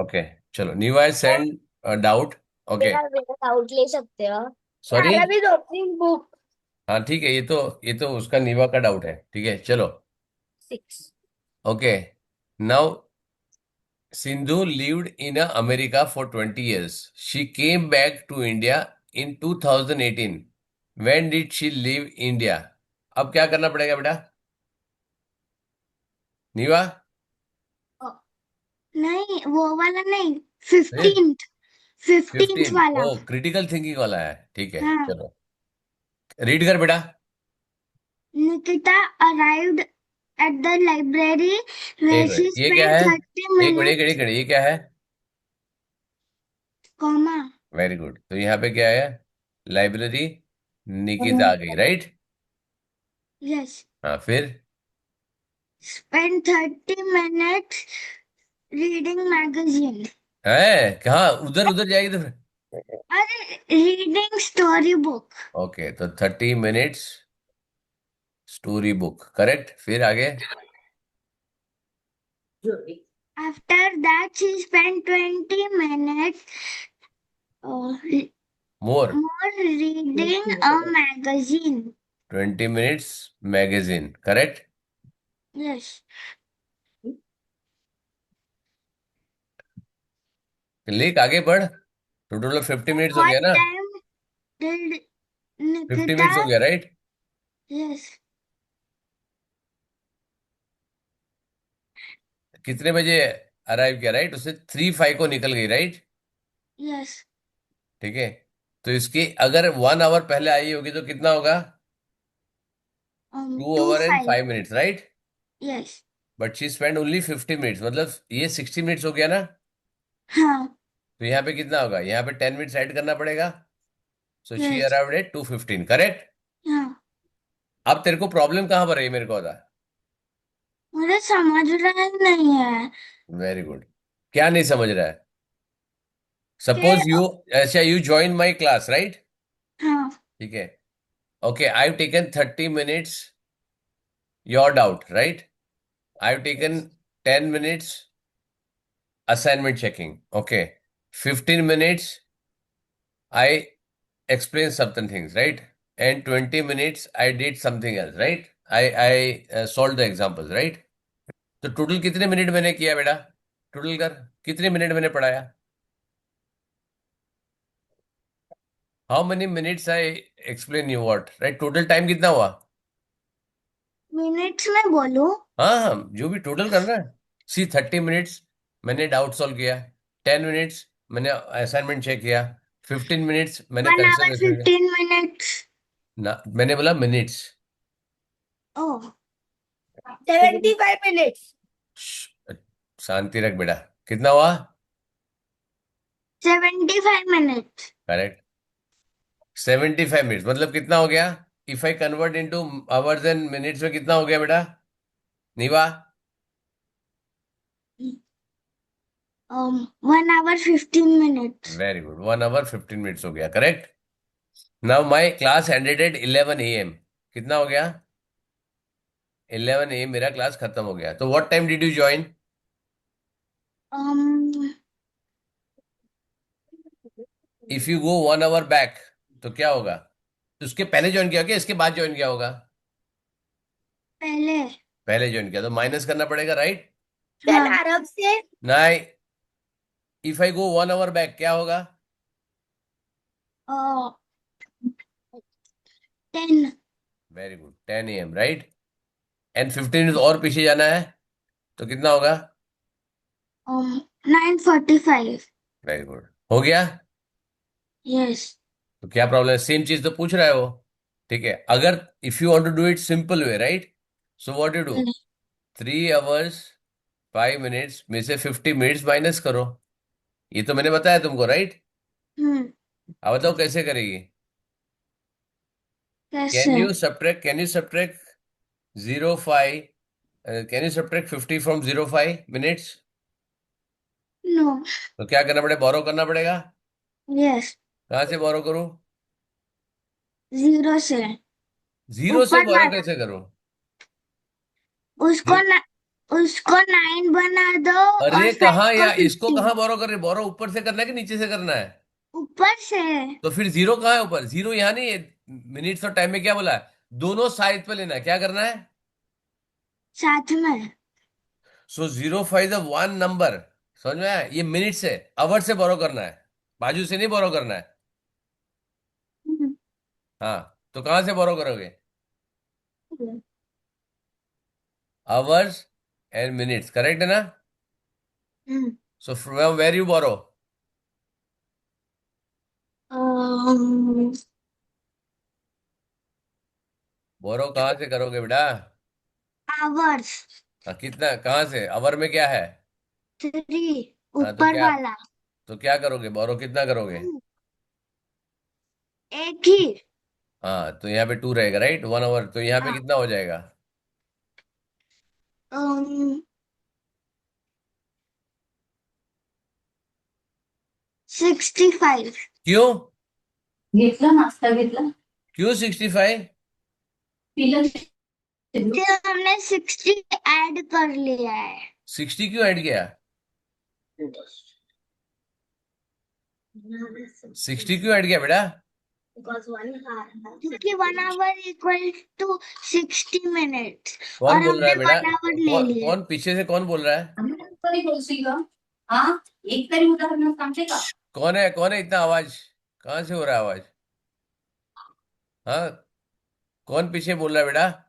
Okay, चलो नीवा has send doubt. Okay, मेरा मेरा डाउट ले सकते हो? Sorry. I have opening book. हाँ ठीक है, ये तो उसका नीवा का डाउट है, ठीक है चलो। 6। Okay, now Sindhu lived in America for 20 years. She came back to India in 2018. When did she leave India? अब क्या करना पड़ेगा बेटा? नीवा? नहीं, वो वाला नहीं। फिर 15th। 15th 15। वाला। ओ, क्रिटिकल थिंकिंग वाला है, ठीक है हाँ। चलो। रीड कर बेटा। Nikita arrived at the library एक where she मिनट, ये क्या spent है? 30 एक मिनट एक मिनट एक minutes, मिनट, ये क्या है? comma, वेरी गुड, तो यहाँ पे क्या है? लाइब्रेरी। निकिता आ गई, राइट? yes, हाँ फिर? spent 30 minutes reading magazine. है कहाँ? उधर उधर जाएगी तो फिर। अरे, reading story book. ओके, तो 30 मिनट्स स्टोरी बुक, करेक्ट। फिर आगे? After that, she spent 20 minutes more more. reading a magazine. 20 minutes magazine, correct. Yes. लिख आगे बढ़, तो टोटल 50 मिनट्स हो What गया ना? time did 50 मिनट्स हो Nikita? गया, राइट? Yes. कितने बजे अराइव किया, राइट? उससे 3:05 को निकल गई, राइट? Yes. ठीक है, तो इसकी अगर 1 आवर पहले आई होगी तो कितना होगा? Two Two hour and five. Five minutes right? Yes. But she spend only 50 minutes, मतलब ये 60 मिनट्स हो गया ना? हाँ. तो यहाँ पे कितना होगा? यहाँ पे 10 मिनट्स ऐड करना पड़ेगा। So she Yes. Arrived at 2:15, correct. हाँ। अब तेरे को प्रॉब्लम कहाँ पर है, मेरे को बता। मुझे समझ रहा ही नहीं है वेरी गुड। क्या नहीं समझ रहा है? कि सपोज यू, अच्छा you join my class, right? हाँ। ठीक है, okay, I have taken 30 minutes your doubt, right? I have taken 10 minutes assignment checking, okay. 15 minutes I explain certain things, right? And 20 minutes I did something else, right? I solved the examples, right? तो total कितने minute मैंने किया बेटा? Total कर, कितने minute मैंने पढ़ाया? How many minutes I explain you what, right? Total time कितना हुआ? मिनट्स में बोलूं? हाँ हाँ, जो भी टोटल करना है। सी 30 मिनट्स मैंने डाउट सॉल्व किया, 10 मिनट्स मैंने असाइनमेंट चेक किया, 15 मिनट्स मैंने 1 hour कंसल्टेशन किया। 15 minutes. ना, मैंने बोला मिनट्स। ओह, 75 minutes. शांति रख बेटा। कितना हुआ? 75 minutes. करेक्ट। 75 मिनट्स मतलब कितना हो गया? If I convert into hours and minutes में कितना हो गया बेटा? Neeva? 1 hour 15 minutes. Very good, 1 hour 15 minutes हो गया, correct. Now my class ended at 11 AM। कितना हो गया? 11 AM मेरा क्लास खत्म हो गया, तो what time did you join? um if you go 1 hour back तो क्या होगा? तो उसके पहले ज्वाइन किया होगा, इसके बाद ज्वाइन किया होगा? पहले। पहले ज्वाइन किया तो माइनस करना पड़ेगा, राइट? चल, हाँ, अरब से। नहीं, if I go 1 hour back क्या होगा? 10। Very good, 10 AM, right? And 15 और पीछे जाना है तो कितना होगा? 9:45। वेरी गुड, हो गया। यस। तो क्या प्रॉब्लम है? सेम चीज तो पूछ रहा है वो, ठीक है। अगर if you want to do it simple way, right? So what you do, 3 hours 5 minutes में से 50 मिनट्स माइनस करो। ये तो मैंने बताया तुमको, राइट? हम्म। अब बताओ कैसे करेगी? कैसे? Can you subtract 0.5, can you subtract 50 from 0.5 minutes? No. तो क्या करना पड़ेगा? बोरो करना पड़ेगा। यस। कहाँ से बोरो करूं? जीरो से। जीरो से ऊपर बोरो ना। कैसे करूं? उसको ना। उसको 9 बना दो और अरे कहाँ 5 को या इसको 15। कहाँ बोरो कर रहे, बोरो ऊपर से करना है कि नीचे से करना है? ऊपर से। तो फिर जीरो कहाँ है ऊपर? जीरो यहाँ नहीं है। मिनट्स और टाइम में क्या बोला है? दोनों साइड पे लेना है, क्या करना है? साथ में। सो 0 5 वन नंबर। समझ में आया? ये मिनट से, आवर से बोरो करना है, बाजू से नहीं बोरो करना है। हम्म, हाँ, तो कहाँ से बोरो करोगे? आवर्स एंड मिनट्स, करेक्ट है ना? हम्म, सो फ्रॉम वेर यू बोरो? बोरो कहाँ से करोगे बेटा? आवर्स। हाँ, कितना, कहाँ से? आवर में क्या है? 3। हाँ, तो ऊपर क्या, वाला। तो क्या करोगे, बोरो कितना करोगे? 2। एक ही। हाँ, तो यहाँ पे 2 रहेगा, राइट, 1 आवर, तो यहाँ पे हाँ। कितना हो जाएगा? 65। क्यों? घेतला नाश्ता घेतला क्यों 65? पिलं फिर हमने 60 ऐड कर लिया है। 60 क्यों ऐड किया? 60 क्यों ऐड किया बेटा? क्योंकि 1 आवर इक्वल टू 60 मिनट्स। कौन और बोल रहा हमने है बेटा? 1 आवर ले कौन लिए। कौन पीछे से कौन बोल रहा है? तरी बोलशील ग? हा, एक तरी उदाहरण सांगते का? कौन है, कौन है इतना आवाज? कहाँ से हो रहा है आवाज? हाँ, कौन पीछे बोल रहा है बेटा?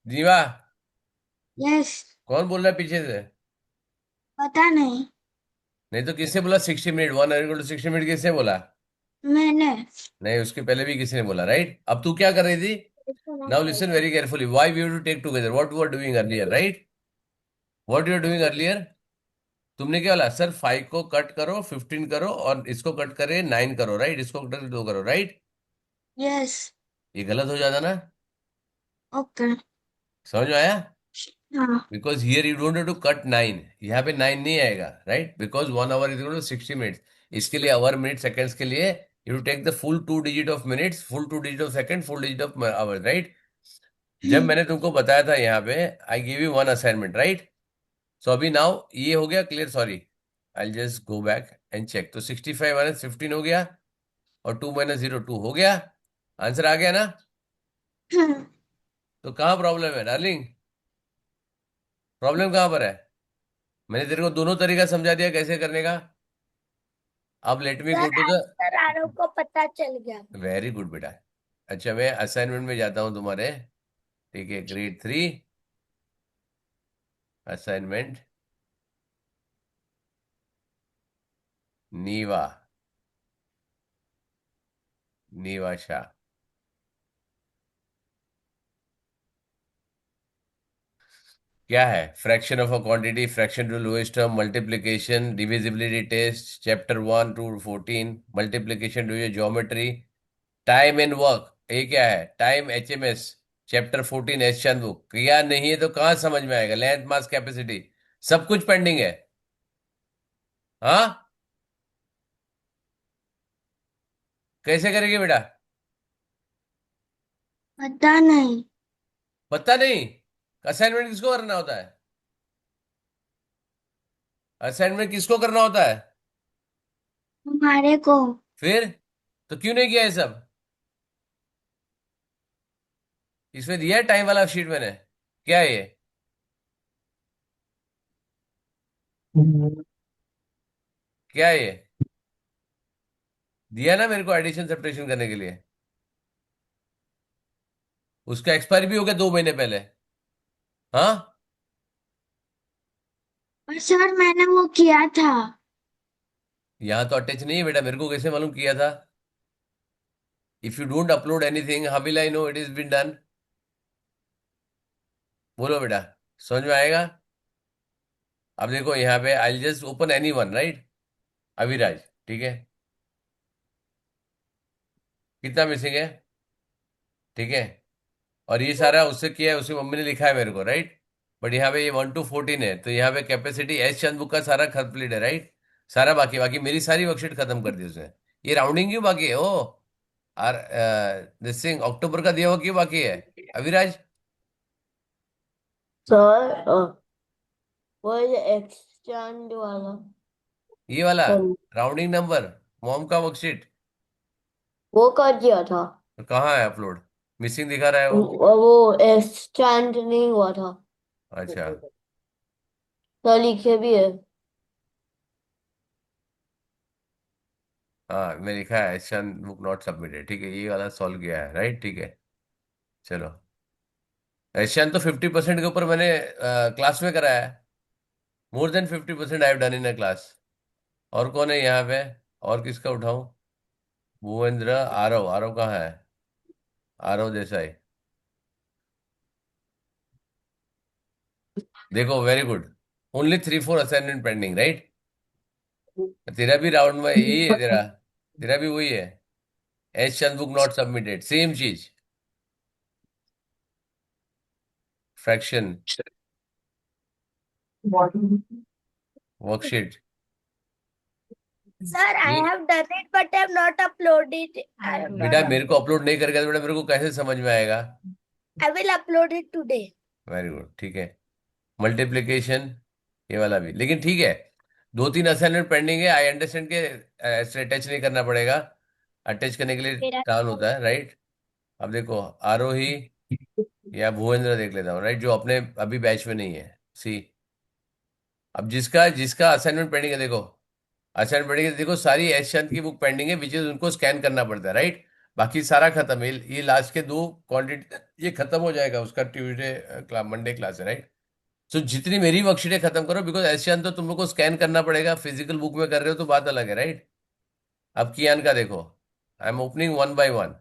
जीवा, यस। कौन बोल रहा है पीछे से? पता नहीं। नहीं तो किसने बोला 60 मिनट, 1 60 मिनट किसने बोला? मैंने। नहीं, उसके पहले भी किसी ने बोला, राइट? अब तू क्या कर रही थी? Now listen very carefully, why we have to take together, what we are doing earlier, right? What you are doing earlier? तुमने क्या बोला? सर 5 को कट करो, 15 करो, और इसको कट करे 9 करो, राइट? इसको कट करे 2 करो, राइट? यस। ये गलत हो जाता ना? ओके। समझ में आया? हाँ। Because here you don't have to cut 9, यहाँ पे 9 नहीं आएगा, right? Because 1 hour is equal to 60 minutes. इसके लिए आवर, मिनट, सेकंड्स के लिए you take the full 2 digit of minutes, full 2 digit of second, full digit of hour, right? जब मैंने तुमको बताया था यहाँ पे, I give you one assignment, right? So अभी नाउ ये हो गया clear, sorry, I just go back and check. तो 65 - 15 हो गया, और 2 - 0 2 हो गया। आंसर आ गया ना? तो कहाँ प्रॉब्लम है डार्लिंग? प्रॉब्लम कहाँ पर है? मैंने तेरे को दोनों तरीका समझा दिया कैसे करने का। अब let me go sir to the, answer Aarav को पता चल गया। वेरी गुड बेटा। अच्छा, मैं असाइनमेंट में जाता हूँ तुम्हारे। ठीक है, ग्रेड 3 असाइनमेंट, नीवा, नीवाशा। क्या है? Fraction of a quantity, fraction to lowest term, multiplication, divisibility test, chapter 1 to 14, multiplication to geometry, time and work, ये क्या है? Time HMS, chapter 14 S Chand book. किया नहीं है तो कहाँ समझ में आएगा? लेंथ, मास, कैपेसिटी, सब कुछ पेंडिंग है। हाँ, कैसे करेंगे बेटा? पता नहीं। पता नहीं? असाइनमेंट किसको करना होता है? असाइनमेंट किसको करना होता है? हमारे को। फिर तो क्यों नहीं किया ये सब? इसमें दिया है टाइम वाला शीट मैंने, क्या है ये? क्या है ये? दिया ना मेरे को एडिशन सब्ट्रैक्शन करने के लिए। उसका एक्सपायरी भी हो गया 2 महीने पहले। हाँ, और सर मैंने वो किया था। यहाँ तो अटैच नहीं है बेटा, मेरे को कैसे मालूम किया था? If you don't upload anything, how will I know it is been done? बोलो बेटा, समझ में आएगा? अब देखो यहाँ पे, I just open any one, right? Aviraj, ठीक है, कितना मिसिंग है? ठीक है, और ये सारा उससे किया है, उसकी मम्मी ने लिखा है मेरे को, राइट? बट यहाँ पे ये 1 to 14 है, तो यहाँ पे कैपेसिटी एस चंद बुक का सारा कंप्लीट है, राइट? सारा बाकी, बाकी मेरी सारी वर्कशीट खत्म कर दी उसने। ये राउंडिंग क्यों बाकी है? ओ, आर दिस थिंग अक्टूबर का दिया हुआ क्यों बाकी है, अविराज? सर वो एक्सचेंज वाला। ये वाला सर राउंडिंग नंबर, मॉम का वर्कशीट। वो कर दिया था। तो कहाँ है अपलोड? मिसिंग दिखा रहा है वो। वो एक्सचेंज नहीं हुआ था। अच्छा। सर लिखे भी है। हाँ, मैं लिखा है एशन बुक नॉट सबमिटेड, ठीक है, ये वाला सॉल्व किया है, राइट, ठीक है। चलो, एशियन तो 50% के ऊपर मैंने क्लास में कराया है। More than 50% I have done in a class. और कौन है यहाँ पे? और किसका उठाऊं? भूपेंद्र। आरव, आरव कहाँ है? आरव देसाई। देखो, very good. Only 3-4 assignment pending, right. तेरा भी राउंड में यही है तेरा। तेरा भी वही है। Asian book not submitted, same चीज। Fraction worksheet. Sir, I ये have done it, but I have not uploaded it. I have not बेटा मेरे को uploaded. अपलोड नहीं करेगा तो बेटा मेरे को कैसे समझ में आएगा? I will upload it today. Very good, ठीक है। मल्टीप्लिकेशन, ये वाला भी, लेकिन ठीक है। 2-3 असाइनमेंट पेंडिंग है, आई अंडरस्टैंड के ऐसे अटैच नहीं करना पड़ेगा। अटैच करने के लिए मेरा टाउन होता है, राइट। अब देखो, आरोही या भुवेंद्र देख लेता हूँ, राइट, जो अपने अभी बैच में नहीं है। सी, अब जिसका जिसका असाइनमेंट पेंडिंग है, देखो, असाइनमेंट पेंडिंग है, देखो सारी एश चंद की बुक पेंडिंग है, विच इज उनको स्कैन करना पड़ता है, राइट। बाकी सारा खत्म है, ये लास्ट के दो क्वांटिटी ये खत्म हो जाएगा, उसका ट्यूसडे मंडे क्लास है, राइट। सो जितनी मेरी वर्कशीटें खत्म करो, बिकॉज एशियन तो तुम लोग को स्कैन करना पड़ेगा, फिजिकल बुक में कर रहे हो तो बात अलग है, राइट। अब कियान का देखो, I am opening one by one,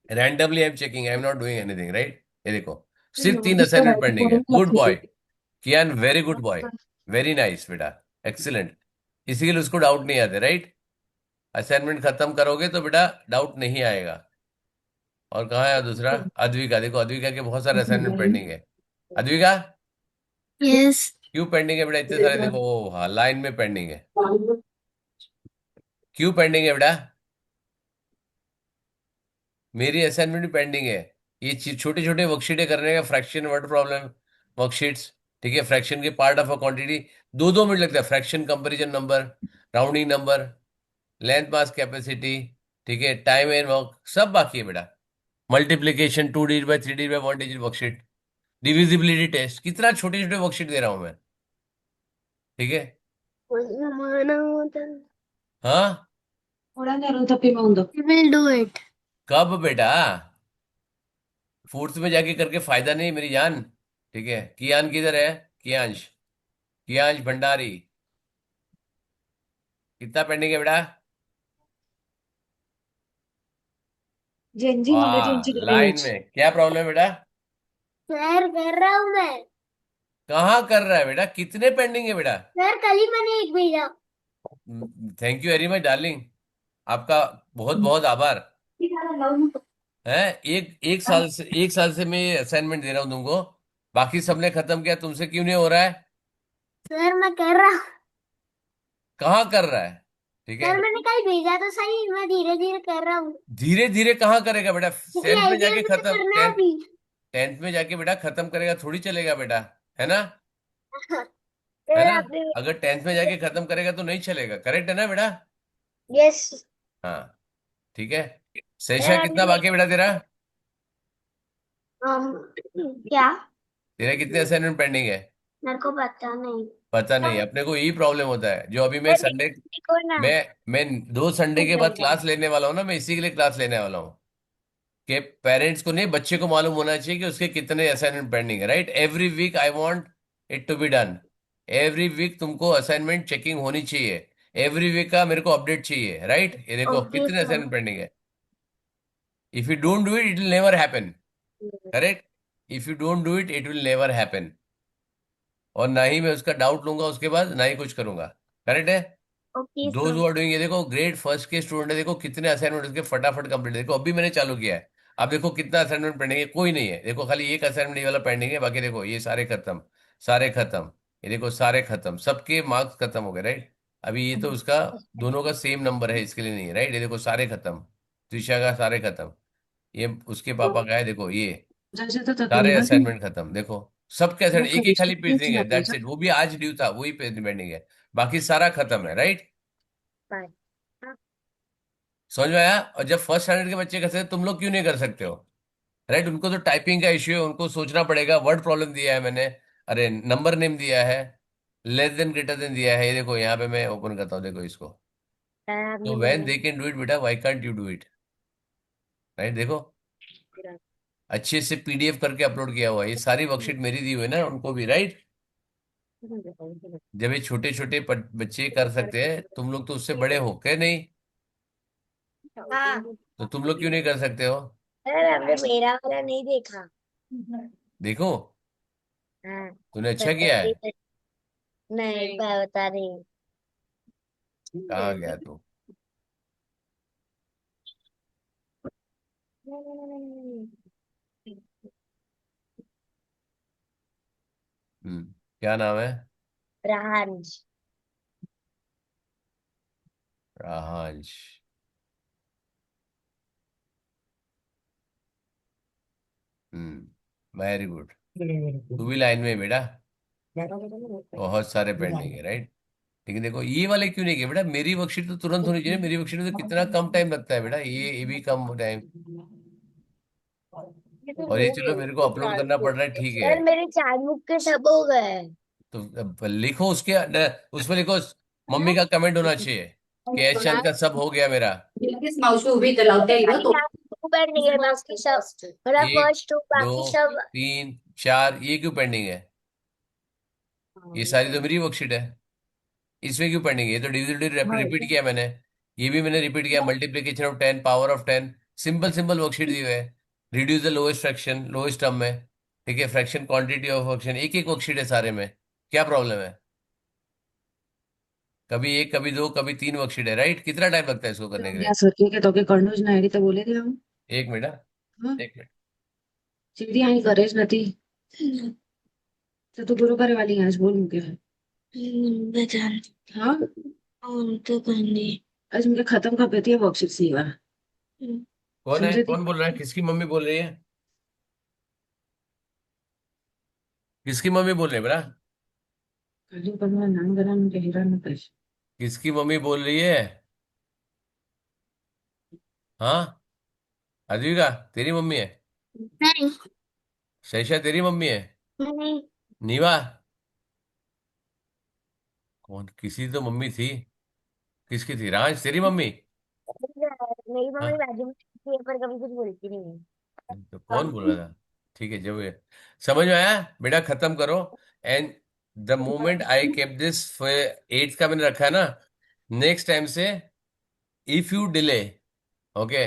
randomly I am checking, I am not doing anything, right. ये देखो, सिर्फ 3 असाइनमेंट पेंडिंग है, good boy. Kiyan, very good boy. Very nice बेटा, एक्सीलेंट। इसी के लिए उसको डाउट नहीं आते, राइट। असाइनमेंट खत्म करोगे तो बेटा डाउट नहीं आएगा। और कहाँ है दूसरा? अद्विका, देखो अद्विका के बहुत सारे असाइनमेंट पेंडिंग है। अद्विका, Yes. क्यों पेंडिंग है बेटा इतने सारे? देखो, ओ हाँ, लाइन में पेंडिंग है। क्यों पेंडिंग है बेटा? मेरी असाइनमेंट भी पेंडिंग है। ये छोटे छोटे वर्कशीटें करने का, फ्रैक्शन वर्ड प्रॉब्लम वर्कशीट्स, ठीक है, फ्रैक्शन के part of a quantity, 2-2 minute लगता है। Fraction comparison number, rounding number, length mass capacity, ठीक है, टाइम एंड वर्क, सब बाकी है बेटा। Multiplication 2 digit by 3 digit by 1 digit worksheet, divisibility test, कितना छोटे छोटे वर्कशीट दे रहा हूं मैं, ठीक है। हाँ, We will do it. कब बेटा? फोर्थ में जाके करके फायदा नहीं मेरी जान, ठीक है। कियान किधर है? कियांश, कियांश भंडारी, कितना पेंडिंग है बेटा? वाह, लाइन में क्या प्रॉब्लम है बेटा? सर कर रहा हूँ मैं। कहाँ कर रहा है बेटा? कितने पेंडिंग है बेटा? सर कल ही मैंने एक भेजा। Thank you very much darling, आपका बहुत बहुत आभार। है, एक एक साल से मैं असाइनमेंट दे रहा हूँ तुमको, बाकी सबने खत्म किया, तुमसे क्यों नहीं हो रहा है? सर मैं कर रहा हूँ। कहाँ कर रहा है? ठीक है। सर मैंने कल भेजा तो सही, मैं धीरे धीरे कर रहा हूँ। धीरे धीरे कहाँ करेगा बेटा? क्योंकि टेंथ में जाके एलजीएस में खत्म, करना है टेंथ अभी। टेंथ में जाके बेटा खत्म करेगा थोड़ी चलेगा बेटा, है ना? है सर ना? आपने। अगर टेंथ में जाके खत्म करेगा तो नहीं चलेगा, करेक्ट है ना बेटा? यस। हाँ, ठीक है। सर शेषा आपने कितना बाकी है बेटा तेरा? क्या? तेरा कितने असाइनमेंट पेंडिंग है? मेरे को पता नहीं। पता नहीं, अपने को यही प्रॉब्लम होता है, जो अभी मैं सर संडे, देखो ना। मैं 2 संडे के बाद क्लास लेने वाला हूँ ना, मैं इसी के लिए क्लास लेने वाला हूँ, कि पेरेंट्स को नहीं, बच्चे को मालूम होना चाहिए कि उसके कितने असाइनमेंट पेंडिंग है, right. Every week I want it to be done. Every week तुमको असाइनमेंट चेकिंग होनी चाहिए, एवरी वीक का मेरे को अपडेट चाहिए, राइट। ये देखो ओके कितने सर। असाइनमेंट पेंडिंग है। If you don't do it, it will never happen, correct. If you don't do it, it will never happen. और ना ही मैं उसका डाउट लूंगा उसके बाद, ना ही कुछ करूंगा, करेक्ट है। Okay those sir. Who are doing, ये देखो ग्रेड फर्स्ट के स्टूडेंट है, देखो कितने असाइनमेंट उसके फटाफट कंप्लीट, देखो अभी मैंने चालू किया है। अब देखो कितना असाइनमेंट पेंडिंग है, कोई नहीं है, देखो खाली एक असाइनमेंट ये वाला पेंडिंग है, बाकी देखो ये सारे खत्म, सारे खत्म। ये देखो सारे खत्म, सबके मार्क्स खत्म हो गए, राइट। अभी ये तो उसका दोनों का सेम नंबर है, इसके लिए नहीं है, राइट। ये देखो सारे खत्म, त्रिशा का सारे खत्म, ये उसके पापा का है, देखो ये, जैसे तो तक सारे होगा नहीं। असाइनमेंट खत्म, देखो सबके वो असाइनमेंट, एक एक फरिश्ते खाली कौन सी पेंडिंग है, बात है दैट्स सर? इट, वो भी आज ड्यू था, वही पेंडिंग है, बाकी सारा खत्म है, राइट? समझ में आया? और जब फर्स्ट स्टैंडर्ड के बच्चे कर सकते हैं, तुम लोग क्यों नहीं कर सकते हो? राइट, उनको तो टाइपिंग का इश्यू है, उनको सोचना पड़ेगा, वर्ड प्रॉब्लम दिया है मैंने, अरे नंबर नेम दिया है, लेस देन ग्रेटर देन दिया है, ये देखो यहाँ पे मैं ओपन करता हूँ, देखो इसको। तो when they can do it बेटा, why can't you do it? Right, देखो अच्छे से पीडीएफ करके अपलोड किया हुआ है, ये सारी वर्कशीट मेरी दी हुई है ना उनको भी, राइट? जब ये छोटे छोटे बच्चे कर सकते हैं, तुम लोग तो उससे बड़े हो क्या नहीं? हाँ। तो तुम लोग क्यों नहीं कर सकते हो? अरे हमने मेरा वाला नहीं देखा। देखो, हाँ। तूने अच्छा किया बताइए। है। नहीं, मैं बता रही हूँ। कहाँ गया तू? क्या नाम है? राहंज। राहांश। Very good. तू भी लाइन में है बेटा, बहुत सारे पेंडिंग है, राइट? लेकिन देखो ये वाले क्यों नहीं किए बेटा, मेरी वर्कशीट तो तुरंत होनी चाहिए, मेरी वर्कशीट में तो कितना कम टाइम लगता है बेटा, ये भी कम टाइम। ये तो और ये हो चलो गए मेरे को अपलोड चार करना बुक। पड़ रहा है, ठीक है। यार मेरे चार बुक के सब हो गए। तो अब लिखो उसके उसमें लिखो, मम्मी का कमेंट होना चाहिए कि एशन का सब हो गया मेरा। भाई चार बुक पेंडिंग है, बाकी सब मेरा एक, फर्स्ट टू, दो, बाकी सब। तीन, चार, ये क्यों पेंडिंग है? ये सारी तो मेरी वर्कशीट है, इसमें क्यों पेंडिंग है? ये तो डिविजिबिलिटी रिपीट किया मैंने, ये भी मैंने रिपीट किया, multiplication of 10, power of 10, simple simple worksheet दी हुई है। Reduce the lowest fraction, lowest term में, ठीक है, फ्रैक्शन, क्वांटिटी ऑफ फ्रैक्शन, एक एक वर्कशीट है सारे में, क्या प्रॉब्लम है? कभी एक, कभी दो, कभी तीन वर्कशीट है, राइट? कितना टाइम लगता है इसको करने के या लिए? सर के तो के कर्नूज ना तो बोले थे हम। एक मिनट हाँ, हाँ, एक मिनट। सीधी आई करेज नती तो तू गुरु करे वाली आज बोल मुके। बेचान। हाँ, तो कहनी। आज मुझे खत्म कर देती है वर्कशीट सी बार। कौन है, समझे थी? कौन बोल रहा है, किसकी मम्मी बोल रही है? किसकी मम्मी बोल रही है बेटा? कल पर मेरा नाम गला मुझे हीरा न पैसे। किसकी मम्मी बोल रही है? हाँ, अद्विका तेरी मम्मी है? नहीं। शैशा तेरी मम्मी है? नहीं। नीवा? कौन, किसी तो मम्मी थी, किसकी थी? राज तेरी मम्मी? मेरी मम्मी हाँ, बाजू में रहती है पर कभी कुछ बोलती नहीं है। तो कौन बोल रहा था? ठीक है, जब ये समझ में आया बेटा, खत्म करो। And the moment I keep this, eighth का मैंने रखा है ना, नेक्स्ट टाइम से if you delay, okay,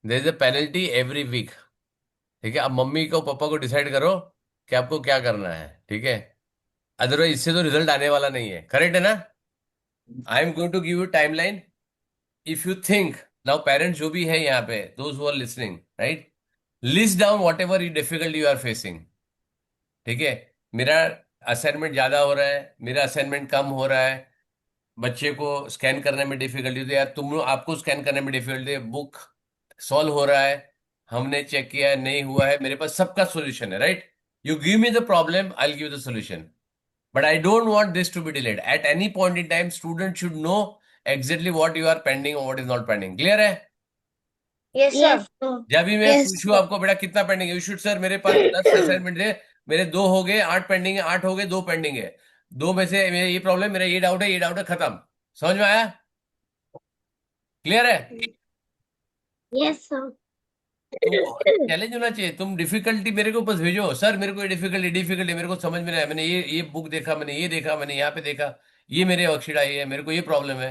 there is a penalty every week, ठीक है? अब मम्मी को पापा को डिसाइड करो कि आपको क्या करना है, ठीक है? अदरवाइज इससे तो रिजल्ट आने वाला नहीं है, करेक्ट है ना? I am going to give you timeline, if you think, now parents जो भी है यहाँ पे, those who are listening, right, list down whatever you difficult you are facing, ठीक है? मेरा असाइनमेंट ज्यादा हो रहा है, मेरा असाइनमेंट कम हो रहा है, बच्चे को स्कैन करने में डिफिकल्टी होती है, या तुम लोग, आपको स्कैन करने में डिफिकल्टी है, बुक सॉल्व हो रहा है, हमने चेक किया है नहीं हुआ है, मेरे पास सबका सोल्यूशन है, right? You give me the problem, I give the solution, but I don't want this to be delayed, at any point in time student should know exactly what you are pending और what is not pending, clear है? Yes Yes, sir. sir. जब भी मैं yes पूछूं आपको बेटा कितना pending है, यू शुड, सर मेरे पास 10 असाइनमेंट है, मेरे दो हो गए, 8 पेंडिंग है, 8 हो गए, दो पेंडिंग है, दो में से मेरे ये प्रॉब्लम, मेरा ये डाउट है, ये डाउट है, खत्म। समझ में आया? क्लियर है? Yes sir. तुमको चैलेंज होना चाहिए, तुम डिफिकल्टी मेरे को बस भेजो, सर मेरे को ये डिफिकल्टी डिफिकल्टी मेरे को समझ में नहीं आया, मैंने ये बुक देखा, मैंने ये देखा, मैंने यहाँ पे देखा, ये मेरे वर्कशीट आई है, मेरे को ये प्रॉब्लम है,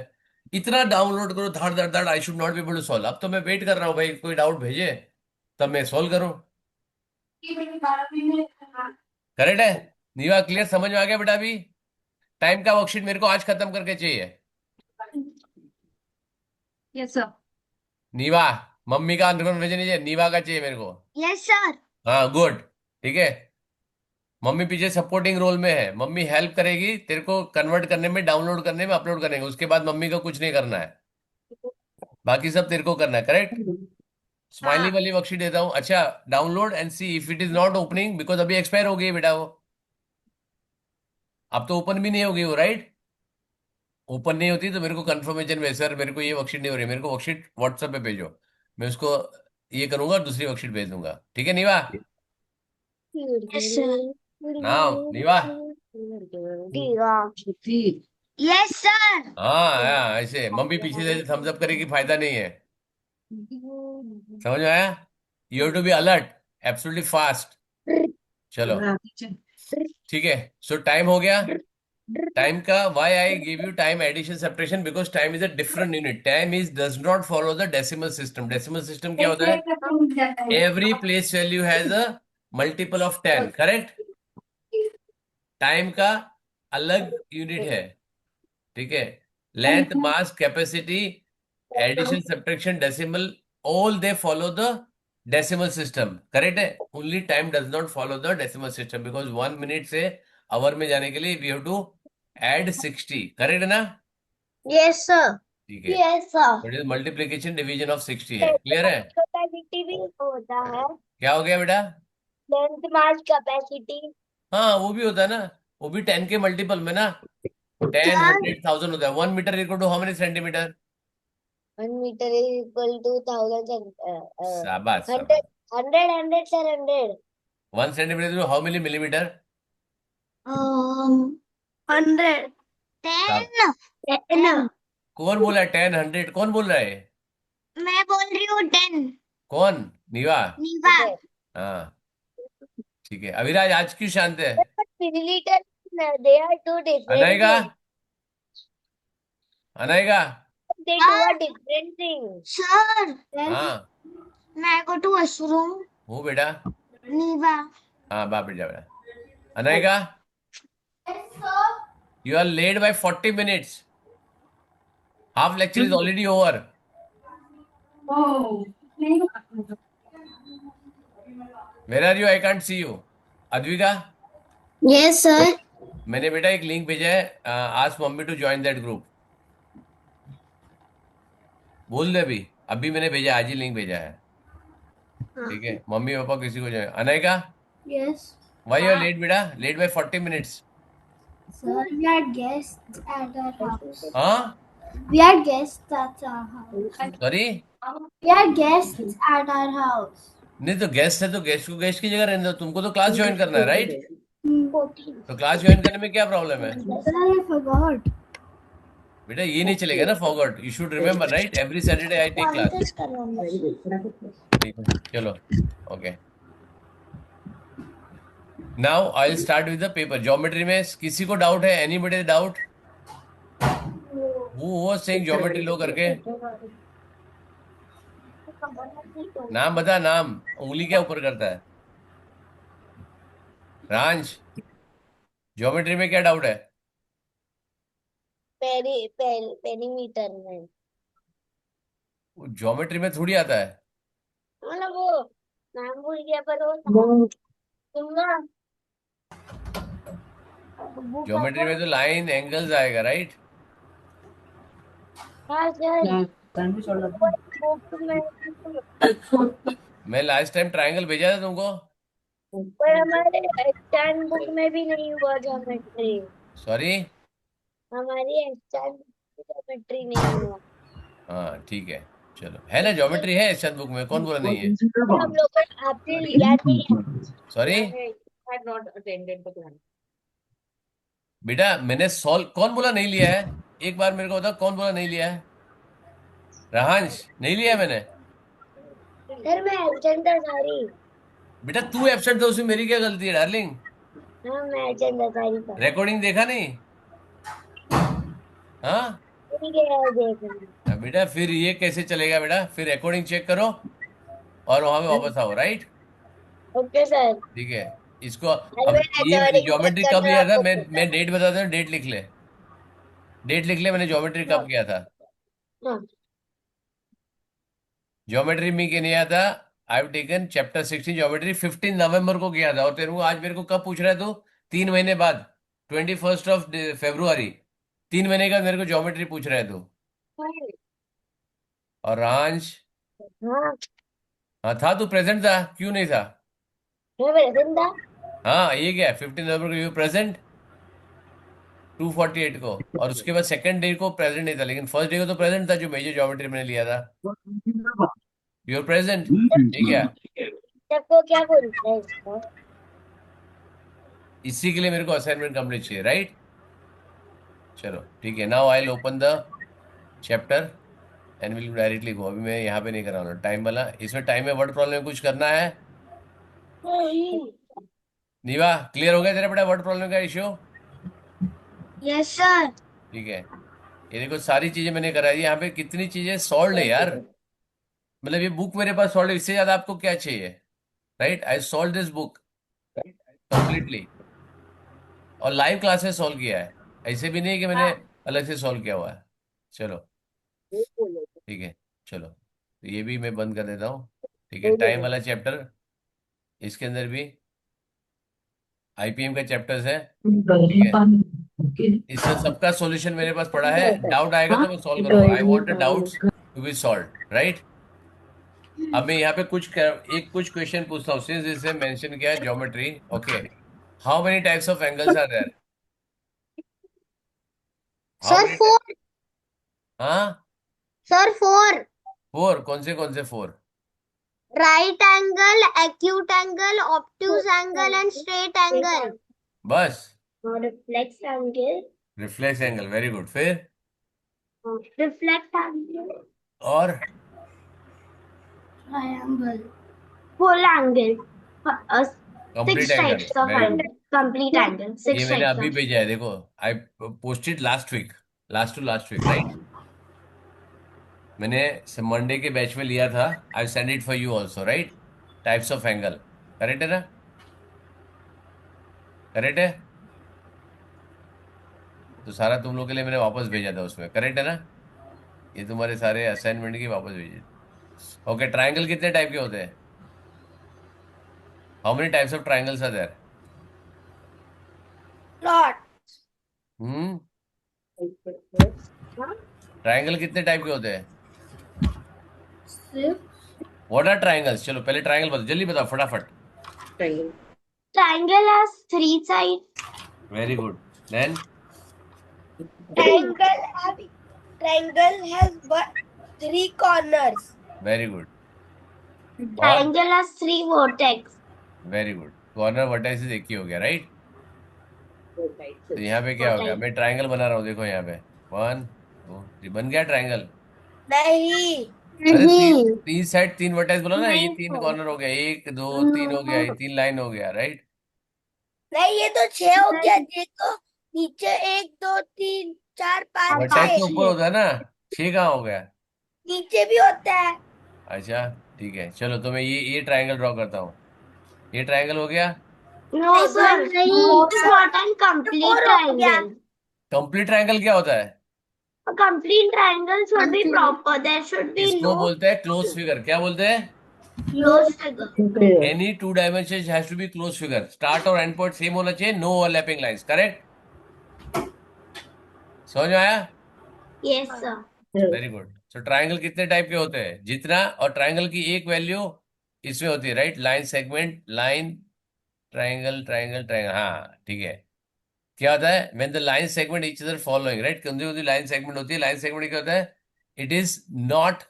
इतना डाउनलोड करो, धाड़ धाड़ धाड़, I should not be able to solve. अब तो मैं वेट कर रहा हूँ भाई, कोई डाउट भेजे तब मैं सॉल्व करूँ, करेक्ट है? नीवा क्लियर, समझ में आ गया बेटा? अभी टाइम का वर्कशीट मेरे को आज खत्म करके चाहिए। Yes sir. नीवा, मम्मी का आंसर भेजने चाहिए, नीवा का चाहिए मेरे को। Yes sir. हाँ गुड, ठीक है। मम्मी पीछे सपोर्टिंग रोल में है, मम्मी हेल्प करेगी तेरे को कन्वर्ट करने में, डाउनलोड करने में, अपलोड करने में, उसके बाद मम्मी को कुछ नहीं करना है, बाकी सब तेरे को करना है, करेक्ट? स्माइली वाली वर्कशीट देता हूँ। अच्छा, download and see if it is not opening, because अभी एक्सपायर हो गई बेटा वो, अब तो ओपन भी नहीं होगी वो, राइट? ओपन नहीं होती तो मेरे को कंफर्मेशन में, सर मेरे को ये वर्कशीट नहीं हो रही, मेरे को वर्कशीट व्हाट्सएप पे भेजो, मैं उसको ये करूंगा और दूसरी वर्कशीट भेज दूंगा। ठीक है नीवा? Yes, sir. नाम नीवा। श्रुति Yes, sir. हाँ हाँ, ऐसे मम्मी पीछे से थम्स अप करेगी, फायदा नहीं है। समझ में आया? You have to be alert, absolutely fast. चलो पीछे ठीक है। सो टाइम हो गया। टाइम का why I give you time addition subtraction, because time is a different unit. Time is does not follow the decimal system. Decimal system क्या होता है? Every place value has a multiple of 10, correct? Time का अलग unit है, ठीक है? Length, mass, capacity, addition, subtraction, decimal, all they follow the decimal system, correct है? Only time does not follow the decimal system, because 1 minute से hour में जाने के लिए we have to add 60, correct है ना? Yes, sir. ठीक है। Yes, sir. It is multiplication division of 60 है, क्लियर है? कैपेसिटी भी होता है। क्या हो गया बेटा? Length mass capacity. हाँ वो भी होता है ना, वो भी 10 के मल्टीपल में ना, 10, Sir, 100, 1000 होता है। 1 metre equal to how many centimetre? 1 meter is equal to 1,000. शाबाश शाबाश। 100, 100, 100, sir, 100. 1 centimetre how many millimetre? 100. 10. 10. कौन बोला है 10, 100? कौन बोल रहा है? मैं बोल रही हूँ 10. कौन? नीवा? नीवा. हाँ ठीक है। अविराज आज क्यों शांत है? But milliliter, they are two different Anaika? things. Anaika? They do a different thing. Sir, हाँ may I go to washroom? हूँ बेटा। Niva. हाँ बाप बेटा बेटा। Anayka, you are late by 40 minutes, half lecture is already over. Where are you? I can't see you. Advika, Yes, sir. मैंने बेटा एक लिंक भेजा है, ask mummy to join that group. बोल दे अभी, अभी मैंने भेजा, आज ही लिंक भेजा है, ठीक है? मम्मी पापा किसी को join. Anayka, Yes. Why you are late बेटा? Late by 40 minutes. Sir, we are guests at our house. हाँ We are guests at our house. Sorry, We are guests at our house. नहीं तो guest है तो guest को guest की जगह रहने दो, तुमको तो क्लास ज्वाइन करना है, राइट? 14. तो क्लास ज्वाइन करने में क्या प्रॉब्लम है? Sir, I forgot. बेटा ये नहीं चलेगा ना, forgot, you should remember, right? Every Saturday I take class. Contest करवाना। ठीक है चलो, okay. Now I will start with the paper. Geometry में किसी को डाउट है? Anybody doubt? Who was saying geometry लो करके? नाम बता, नाम उंगली क्या ऊपर करता है? रांझ, ज्योमेट्री में क्या डाउट है? पेरीमीटर में। ज्योमेट्री में थोड़ी आता है। मतलब वो नाम भूल गया पर वो तुमना ज्योमेट्री में तो लाइन एंगल्स आएगा, राइट? हाँ सर, बुक में मैं लास्ट टाइम ट्रायंगल भेजा था तुमको। पर हमारे स्टैंड बुक में भी नहीं हुआ ज्योमेट्री। सॉरी। हमारी स्टैंड ज्योमेट्री नहीं हुआ। हाँ ठीक है, चलो है ना, ज्योमेट्री है इस बुक में, कौन बोला नहीं है? हम लोग को आपने लिया नहीं है। Sorry had not attended the class. बेटा, मैंने सॉल्व, कौन बोला नहीं लिया है? एक बार मेरे को बता, कौन बोला नहीं लिया है? रहांश, नहीं लिया है मैंने। सर मैं एब्सेंट था, सॉरी। बेटा तू एब्सेंट था, उसमें मेरी क्या गलती है डार्लिंग? हाँ मैं एब्सेंट था, सॉरी सर। रिकॉर्डिंग देखा नहीं? हाँ ठीक है देखना। बेटा फिर ये कैसे चलेगा बेटा? फिर रिकॉर्डिंग चेक करो और वहां पे वापस आओ, राइट? Okay sir. ठीक है। इसको अरे अब मैं ये recording ज्योमेट्री check कब कर लिया रहा था? हूँ, मैं डेट बताता हूँ, डेट लिख ले, डेट लिख ले, मैंने ज्योमेट्री कब किया था। हाँ। ज्योमेट्री में क्या नहीं आया था? I have taken chapter 16 geometry 15 नवंबर को किया था, और तेरे को आज मेरे को कब पूछ रहा है तू? 3 महीने बाद, 21 फेब्रुआरी, 3 महीने का मेरे को ज्योमेट्री पूछ रहा है तू। और रांझ, हाँ हाँ था, तू प्रेजेंट था, क्यों नहीं था? मैं प्रेजेंट था। हाँ, ये क्या 15 नवंबर को यू प्रेजेंट 248 को, और उसके बाद सेकंड डे को प्रेजेंट नहीं था, लेकिन फर्स्ट डे को तो प्रेजेंट था जो मेजर ज्योमेट्री मैंने लिया था। यूर प्रेजेंट, ठीक है। सबको क्या बोलते हैं इसको? इसी के लिए मेरे को असाइनमेंट कंप्लीट चाहिए, राइट? चलो ठीक है, now I will open the chapter and will directly go. अभी मैं यहाँ पे नहीं कर रहा हूँ टाइम वाला, इसमें टाइम में वर्ड प्रॉब्लम कुछ करना है? नीवा, क्लियर हो गया तेरे बड़ा वर्ड प्रॉब्लम का इश्यू? Yes sir. ठीक है, ये देखो सारी चीजें मैंने कराई, यहाँ पे कितनी चीजें सॉल्व है यार। मतलब ये बुक मेरे पास सॉल्व है, इससे ज्यादा आपको क्या चाहिए? Right, I solve this book completely, और लाइव क्लासेस सॉल्व किया है। ऐसे भी नहीं कि मैंने अलग से सॉल्व किया हुआ है। चलो ठीक है, चलो तो ये भी मैं बंद कर देता हूँ। ठीक है, टाइम वाला चैप्टर, इसके अंदर भी आईपीएम का चैप्टर्स है। ठीक है, इसका सबका सॉल्यूशन मेरे पास पड़ा है, डाउट आएगा तो मैं सॉल्व करूंगा। I want the doubts to be solve, right? अब मैं यहाँ पे कुछ क्वेश्चन पूछता हूँ, सिंस इसे मेंशन किया है geometry. Okay, how many types of angles are there? How sir many? Four. हाँ, सर फोर। फोर, कौन से four? Right angle, acute angle, obtuse angle and straight angle. बस? Reflex angle. Reflex angle, very good. फिर? Reflect angle. और? Triangle. Full angle. Complete six angle, types of very good. Angle, complete angle, ये six मैंने types अभी of. भेजा है, देखो। I posted last week, last to last week, right? मैंने Monday के बैच में लिया था। I send it for you also, right? Types of angle, correct है ना? करेक्ट है, तो सारा तुम लोग के लिए मैंने वापस भेजा था उसमें, करेक्ट है ना? ये तुम्हारे सारे असाइनमेंट की वापस भेजे। ओके, ट्राइंगल कितने टाइप के होते हैं? How many types of triangles are there? Lot. Hmm, triangle कितने टाइप के होते हैं? What are triangles? चलो पहले ट्राइंगल बताओ, जल्दी बताओ फटाफट। Triangle has three sides. Very good, then? Triangle have triangle has three corners. Very good, और? Triangle has three vertex. Very good, corner vertices एक ही हो गया, राइट? तो यहाँ पे क्या हो गया, Vertex. मैं ट्राइंगल बना रहा हूँ, देखो यहाँ पे 1 2 3 बन गया ट्राइंगल। नहीं। अरे नहीं। तीन साइड तीन वर्टाइस बोला ना, ये नहीं तीन सर। कॉर्नर हो गया, 1 2 3 हो गया, ये 3 लाइन हो गया, राइट? नहीं, ये तो छह हो गया। देखो नीचे एक दो तीन चार पाँच वर्टाइस छह। तो ऊपर होता है ना, 6 कहाँ हो गया? नीचे भी होता है। अच्छा ठीक है, चलो तो मैं ये ट्राइंगल ड्रॉ करता हूँ। ये ट्राइंगल हो गया। No sir, most important complete triangle. Complete triangle क्या होता है? A complete triangle should be proper. There should be इसको no बोलते हैं क्लोज फिगर, क्या बोलते हैं? close figure. Any two dimension has to be close figure, start और एंड पॉइंट सेम होना चाहिए, नो ओवरलैपिंग लाइंस, करेक्ट? समझ में आया? Yes sir. Very good. So triangle कितने टाइप के होते हैं? जितना, और ट्राइंगल की एक वैल्यू इसमें होती है, right? Line segment, line, triangle, triangle, triangle, हाँ ठीक है। क्या होता है when the line segment each other following, right? कौन सी लाइन सेगमेंट होती है? लाइन सेगमेंट क्या होता है? इट इज नॉट,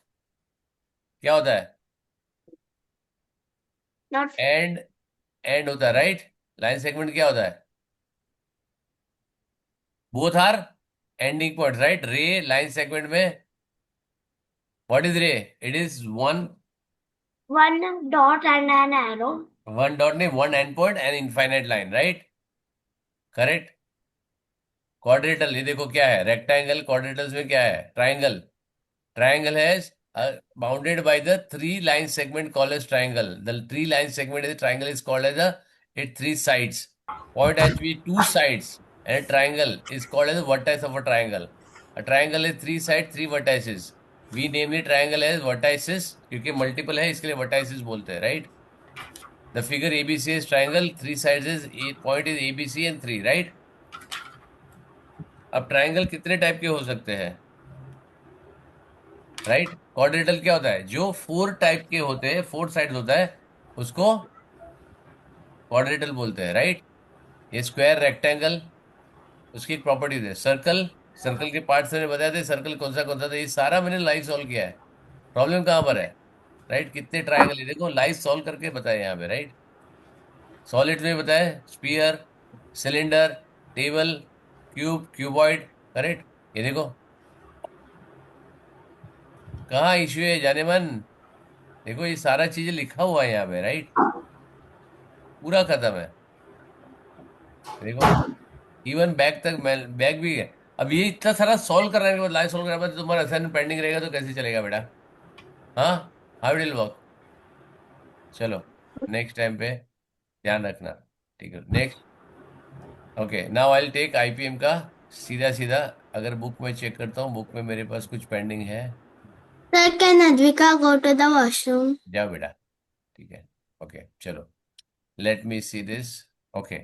क्या होता है? Not एंड, एंड होता है, राइट? लाइन सेगमेंट क्या होता है? Both are ending point, right? Ray line segment में what is ray? It is one, one dot and an arrow. One dot नहीं, one end point and infinite line, right? Correct. Quadrilateral, ये देखो क्या है, rectangle, quadrilaterals में क्या है? Triangle. Triangle has bounded by the three line segment called as triangle. The three line segment is the triangle is called as its three sides. Point has to be two sides, and a triangle is called as the vertex of a triangle. A triangle is three sides, three vertices. We name the triangle as vertices क्योंकि multiple है, इसके लिए vertices बोलते हैं, right? The figure ABC is triangle, three sides is point is ABC and three, right? अब triangle कितने type के हो सकते हैं? राइट। क्वाड्रेटल क्या होता है? जो 4 टाइप के होते हैं, 4 साइड्स होता है, उसको क्वाड्रेटल बोलते हैं, राइट। ये स्क्वायर, रेक्टेंगल, उसकी एक प्रॉपर्टीज है। सर्कल, सर्कल के पार्ट्स मैंने बताए थे, सर्कल कौन सा था, ये सारा मैंने लाइव सॉल्व किया है। प्रॉब्लम कहाँ पर है? राइट। कितने ट्रायंगल है देखो, लाइव सॉल्व करके बताए यहाँ पे, राइट। सॉलिड में बताए, sphere, cylinder, table, cube, cuboid, correct. ये देखो कहाँ इश्यू है जाने मन। देखो ये सारा चीजें लिखा हुआ है यहाँ पे, राइट। पूरा खत्म है। देखो इवन बैग तक, मैं बैग भी है। अब ये इतना सारा सॉल्व करने के बाद, लाइव सॉल्व करने के बाद तुम्हारा असाइनमेंट पेंडिंग रहेगा तो कैसे चलेगा बेटा? हाँ, हाउ विल वर्क? चलो नेक्स्ट टाइम पे ध्यान रखना। ठीक है, next. Okay, now I will take IPM का सीधा सीधा। अगर बुक में चेक करता हूँ, बुक में मेरे पास कुछ पेंडिंग है। Sir, can Advika go to the washroom? जाओ बेटा। ठीक है, ओके चलो, let me see this. Okay,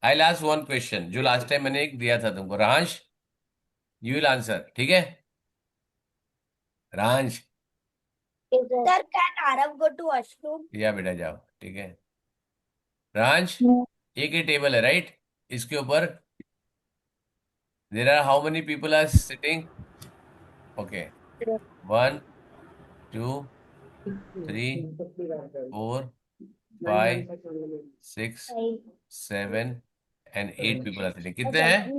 I last one question जो लास्ट टाइम मैंने एक दिया था तुमको। रांश, यू विल आंसर, ठीक है? रांश, Sir, can Arav go to washroom? या बेटा जाओ, ठीक है। रांश, एक ही टेबल है, राइट। इसके ऊपर there are how many people are sitting? Okay, 1 2 3 4 5 6 7 and 8 people are sitting. कितने हैं?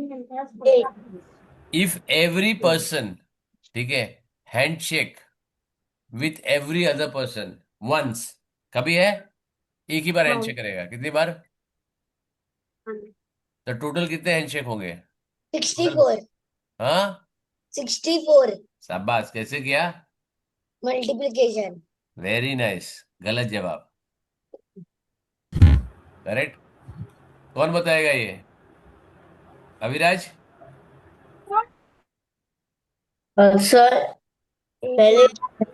इफ एवरी पर्सन, ठीक है, handshake with every other person once, कभी है एक ही बार हैंडशेक करेगा, कितनी बार? तो टोटल कितने हैंडशेक होंगे? टोटल, 64. हाँ। 64. शाबाश, कैसे किया? Multiplication. Very nice. गलत जवाब। करेक्ट। कौन बताएगा ये? अविराज। Sir, पहले 8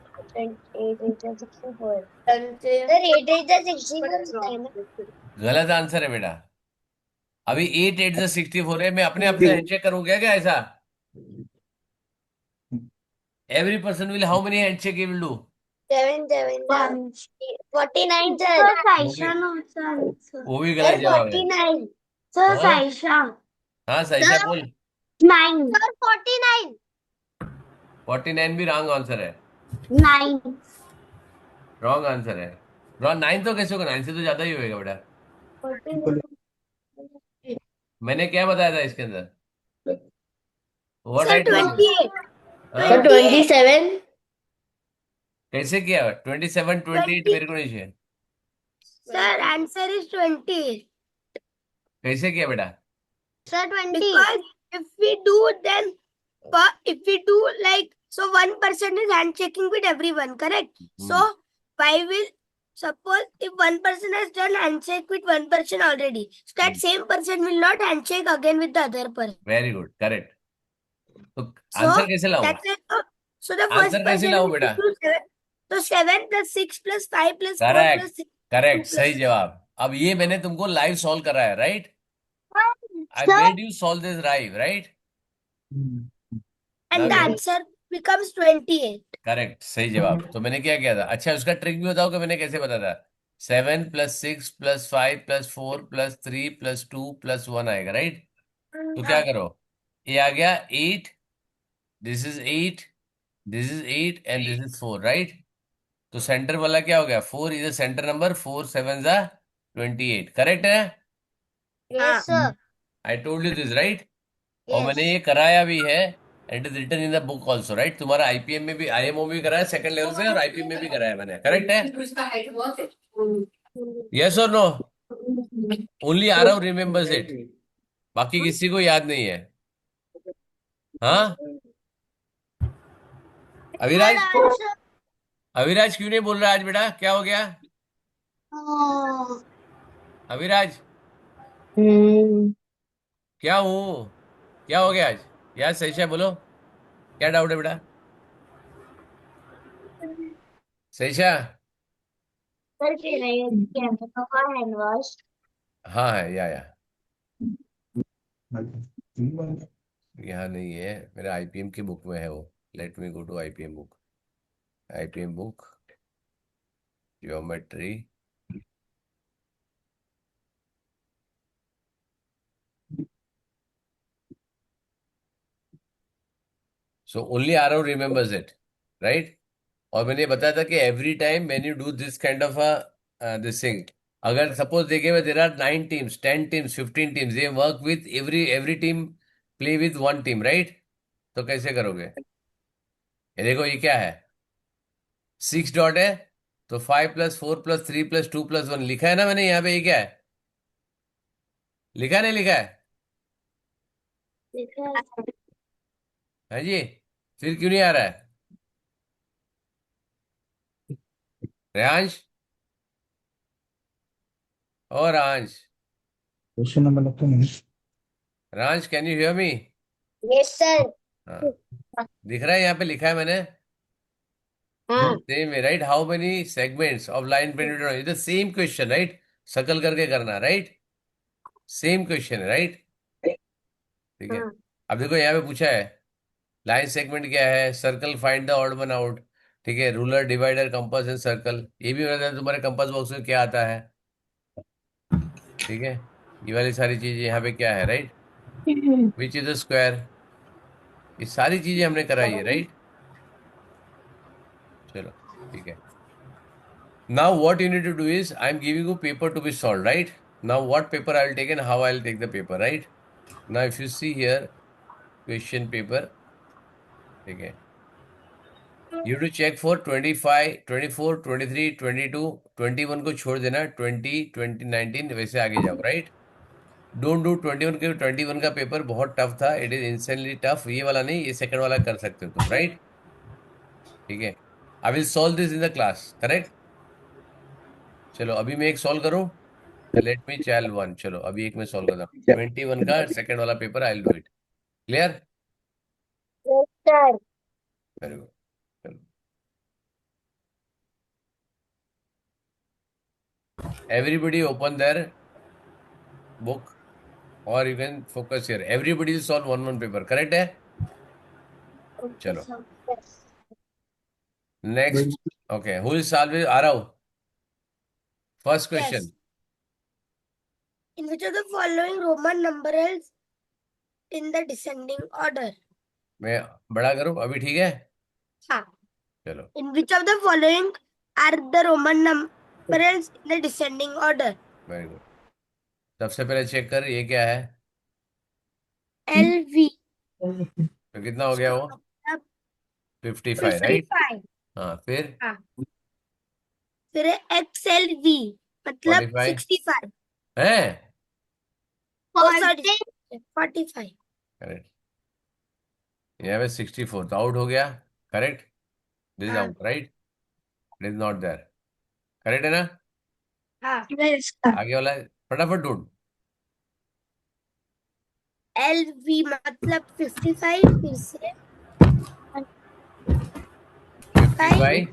Sir, 8 गलत आंसर है बेटा। अभी 8 8 से 64 है। मैं अपने आप से हैंडशेक करूँ क्या, क्या ऐसा? Every person will how many handshake he will do? 49, sir. वो भी, Sir, वो भी गलत जवाब है। 49. Sir, हाँ, Saisha. हाँ सहीशा Sir, बोल। 9. Sir, 49. 49 भी रॉन्ग आंसर है। 9. रॉन्ग आंसर है। रॉन्ग, 9 तो कैसे होगा? 9 से तो ज्यादा ही होएगा बेटा। मैंने क्या बताया था इसके अंदर? What Sir, I told you? 28. हाँ, Sir, 27. कैसे किया? 27 28 मेरे को नहीं चाहिए। Sir, answer is 20. कैसे किया बेटा? Sir, 20. Because if we do then, if we do like, so one person is handshaking with everyone, correct? So, why will, suppose if one person has done handshake with one person already, so that same person will not handshake again with the other person. Very good, correct. तो So, answer कैसे लाऊं? that's it. So the first answer कैसे person लाऊं will बेटा? do 7. So 7 plus 6 plus 5 plus 4 correct, plus 6 correct, 2 plus सही जवाब। अब ये मैंने तुमको लाइव सॉल्व करा है, right. I Sir, made you solve this live, right. and the answer becomes 28. Correct, सही जवाब। तो मैंने क्या किया था? अच्छा, उसका ट्रिक भी बताओ कि मैंने कैसे बताया था। 7 plus 6 plus 5 plus 4 plus 3 plus 2 plus 1 आएगा, राइट। तो क्या करो, ये आ गया 8, this is 8, this is 8 and this is 4, right. तो सेंटर वाला क्या हो गया? 4 इज द सेंटर नंबर, 4 7 जा 28, करेक्ट है। Yes, sir. I told you this, right. और Yes. मैंने ये कराया भी है, and is written in the book also, right. तुम्हारा आईपीएम में भी, आईएमओ में भी कराया सेकंड लेवल से, और आईपीएम में भी कराया मैंने, करेक्ट है। यस और no? Only Aarav remembers it, बाकी किसी को याद नहीं है। हाँ, अविराज, Answer. अविराज क्यों नहीं बोल रहा आज बेटा? क्या हो गया Oh. अविराज? क्या हूँ? क्या हो गया आज? यार सही से बोलो, क्या डाउट है बेटा? सही से। Sir, can I hand wash? हाँ है, या यहाँ नहीं है, मेरे आईपीएम की बुक में है वो। Let me go to IPM book. IPM book, geometry. So only Arav remembers it, right? और मैंने बताया था कि every time when you do this kind of a this thing, अगर suppose देखे हुए there are 9 teams, 10 teams, 15 teams, they work with every team play with one team, right? तो कैसे करोगे? ये देखो ये क्या है? 6 डॉट है तो 5+4+3+2+1 लिखा है ना मैंने यहाँ पे, ये क्या है? लिखा नहीं लिखा है? हाँ जी, फिर क्यों नहीं आ रहा है? रेहांश और रांश, क्वेश्चन नंबर लगता नहीं। Raansh can you hear me? Yes, sir. हाँ, दिख रहा है यहाँ पे लिखा है मैंने, हाँ. सेम है right? How many segments of line pendulum, it the same question right? Circle करके करना राइट? सेम क्वेश्चन है राइट? ठीक है, हाँ. अब देखो यहाँ पे पूछा है लाइन सेगमेंट क्या है, circle find the odd one out, ठीक है, ruler divider compass and circle, ये भी बताया तुम्हारे कंपास बॉक्स में क्या आता है, ठीक है, ये वाली सारी चीजें यहाँ पे क्या है right? Which is the square, ये सारी चीजें हमने कराई है राइट? चलो ठीक है. Now what you need to do is I am giving you paper to be solved, right? Now what paper I will take and how I will take the paper, right? Now if you see here, question paper, okay. You have to check for 25, 24, 23, 22, 21 को छोड़ देना, 20, 20, 19 वैसे आगे जाओ, right? Don't do 21 के 21 का paper बहुत tough था, it is insanely tough. ये वाला नहीं, ये सेकंड वाला कर सकते हो तुम, right? ठीक है, I will solve this in the class, correct? चलो अभी मैं एक सॉल्व करूं, लेट मी चैल वन, चलो अभी एक में सॉल्व करता हूँ 21 का सेकंड वाला paper, I will do it. Clear? Yes, sir. Very good. चलो एवरीबडी ओपन देयर बुक और you can focus here. Everybody will solve one one paper, correct है? चलो Yes. Next. Okay, who is solve? Aarav, first question. Yes. In which of the following Roman numerals in the descending order? मैं बड़ा करूं अभी, ठीक है? हाँ. चलो In which of the following are the Roman numerals in the descending order? Very good. सबसे पहले चेक कर ये क्या है, LV. तो कितना हो गया वो? 55 राइट? 55. हाँ, फिर फिर XLV मतलब 45 65. है, Oh, sorry, 45. करेक्ट. यहाँ पे 64 तो आउट हो गया, करेक्ट? दिस इज हाँ. Out right? It is not there, correct है ना? हाँ. Yes. आगे वाला फटाफट ढूंढ. LV मतलब 55 फिर से 55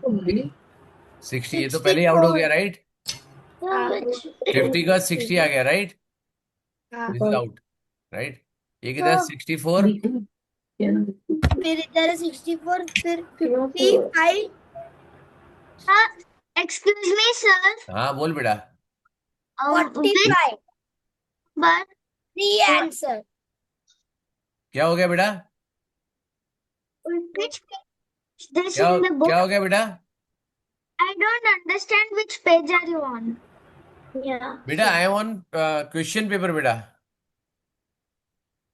60, ये तो पहले ही आउट हो गया राइट? 50 का 60 आ गया right? This is out right? ये कितना है? 64. फिर इधर है 64 फिर 55. Excuse me, sir. हाँ बोल बेटा. 45. But The answer. क्या हो गया बेटा? which page this क्या in the book? क्या हो गया बेटा? I don't understand which page are you on? Yeah. बेटा I am on question paper बेटा,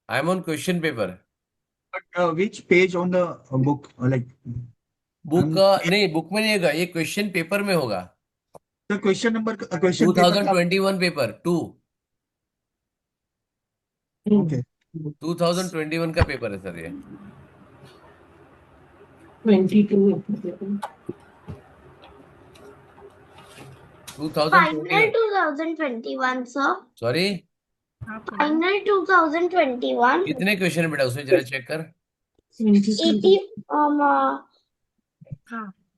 I am on question paper. Which page on the book? Like book नहीं, book में नहीं होगा, ये क्वेश्चन पेपर में होगा. the question number, question paper का 2021 पेपर 2, okay. 2021 का पेपर है सर ये. 22. Final 2021. 2021, sir. Sorry, Final 2021. कितने क्वेश्चन है बेटा उसमें, जरा चेक कर. 80.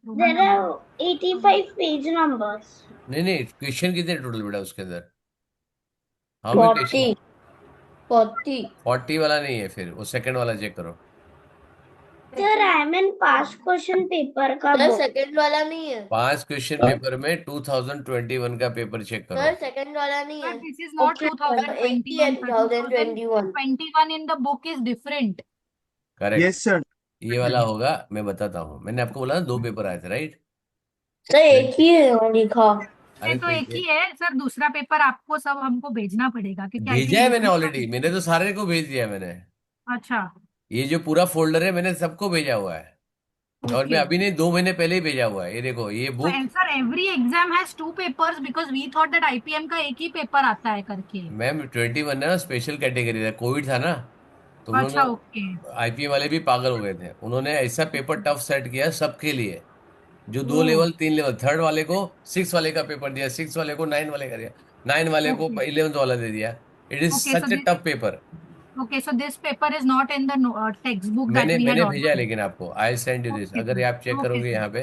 There are 85 page numbers. नहीं नहीं, क्वेश्चन कितने टोटल बेटा उसके अंदर? How many question? 40. 40 वाला नहीं है, फिर वो सेकंड वाला चेक करो. Sir I mean pass question paper का सर book. सेकंड वाला नहीं है 5 क्वेश्चन पेपर में 2021 का पेपर चेक सर करो। सेकंड वाला नहीं Sir, है this is not Okay, 2021. sir. 2021 2021 in the book is different. Correct, Yes, sir. ये वाला होगा। मैं बताता हूँ, मैंने आपको बोला ना 2 पेपर आए थे, राइट? सर एक ही है वहाँ लिखा अरे नहीं तो एक ही है सर, दूसरा पेपर आपको सब हमको भेजना पड़ेगा क्योंकि भेजा है IPM मैंने ऑलरेडी, मैंने तो सारे को भेज दिया है मैंने। अच्छा ये जो पूरा फोल्डर है मैंने सबको भेजा हुआ है, और मैं ओके। अभी नहीं 2 महीने पहले ही भेजा हुआ है। ये देखो, ये book sir every exam has two papers because we thought that IPM का एक ही पेपर आता है करके। मैम 21 है ना, स्पेशल कैटेगरी था, कोविड था ना, तो अच्छा उन्होंने ओके आईपीएम वाले भी पागल हो गए थे। उन्होंने ऐसा पेपर टफ सेट किया सबके लिए, जो 2 ओह लेवल 3 लेवल, थर्ड वाले को 6 वाले का पेपर दिया, 6 वाले को 9 वाले का दिया, 9 वाले को ओके 11th वाला दे दिया। It is okay such A tough paper. So this paper is not in the text book that मैंने वी हैड मैंने भेजा है, ऑर्डर। लेकिन आपको I send you this, okay अगर ये आप चेक सर ओके करोगे सर यहाँ पे,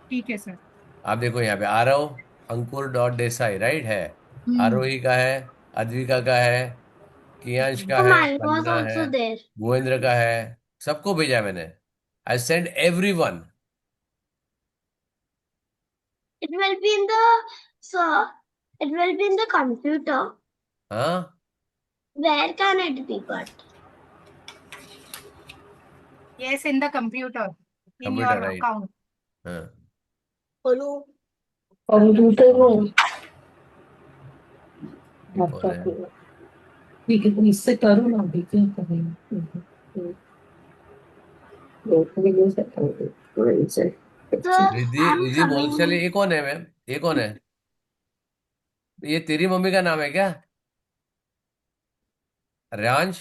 ठीक है सर। आप देखो यहाँ पे आरव अंकुर डॉट देसाई, राइट है, आरोही का है, अद्विका का है, कियांश का so है, mine was वंदना है, also there. भुवेंद्र का है, सबको भेजा है मैंने। I send everyone. It will be in the so it will be in the computer. हाँ, Where can it be got? Yes, in the computer, in your computer, right. account. हाँ, hello computer में कौन है? ठीक है, इससे करो ना अभी, क्या करेंगे? So रिद्धि I'm रिद्धि बोल, चलिए, coming. ये कौन है मैम, ये कौन है? ये तेरी मम्मी का नाम है क्या? रांझ?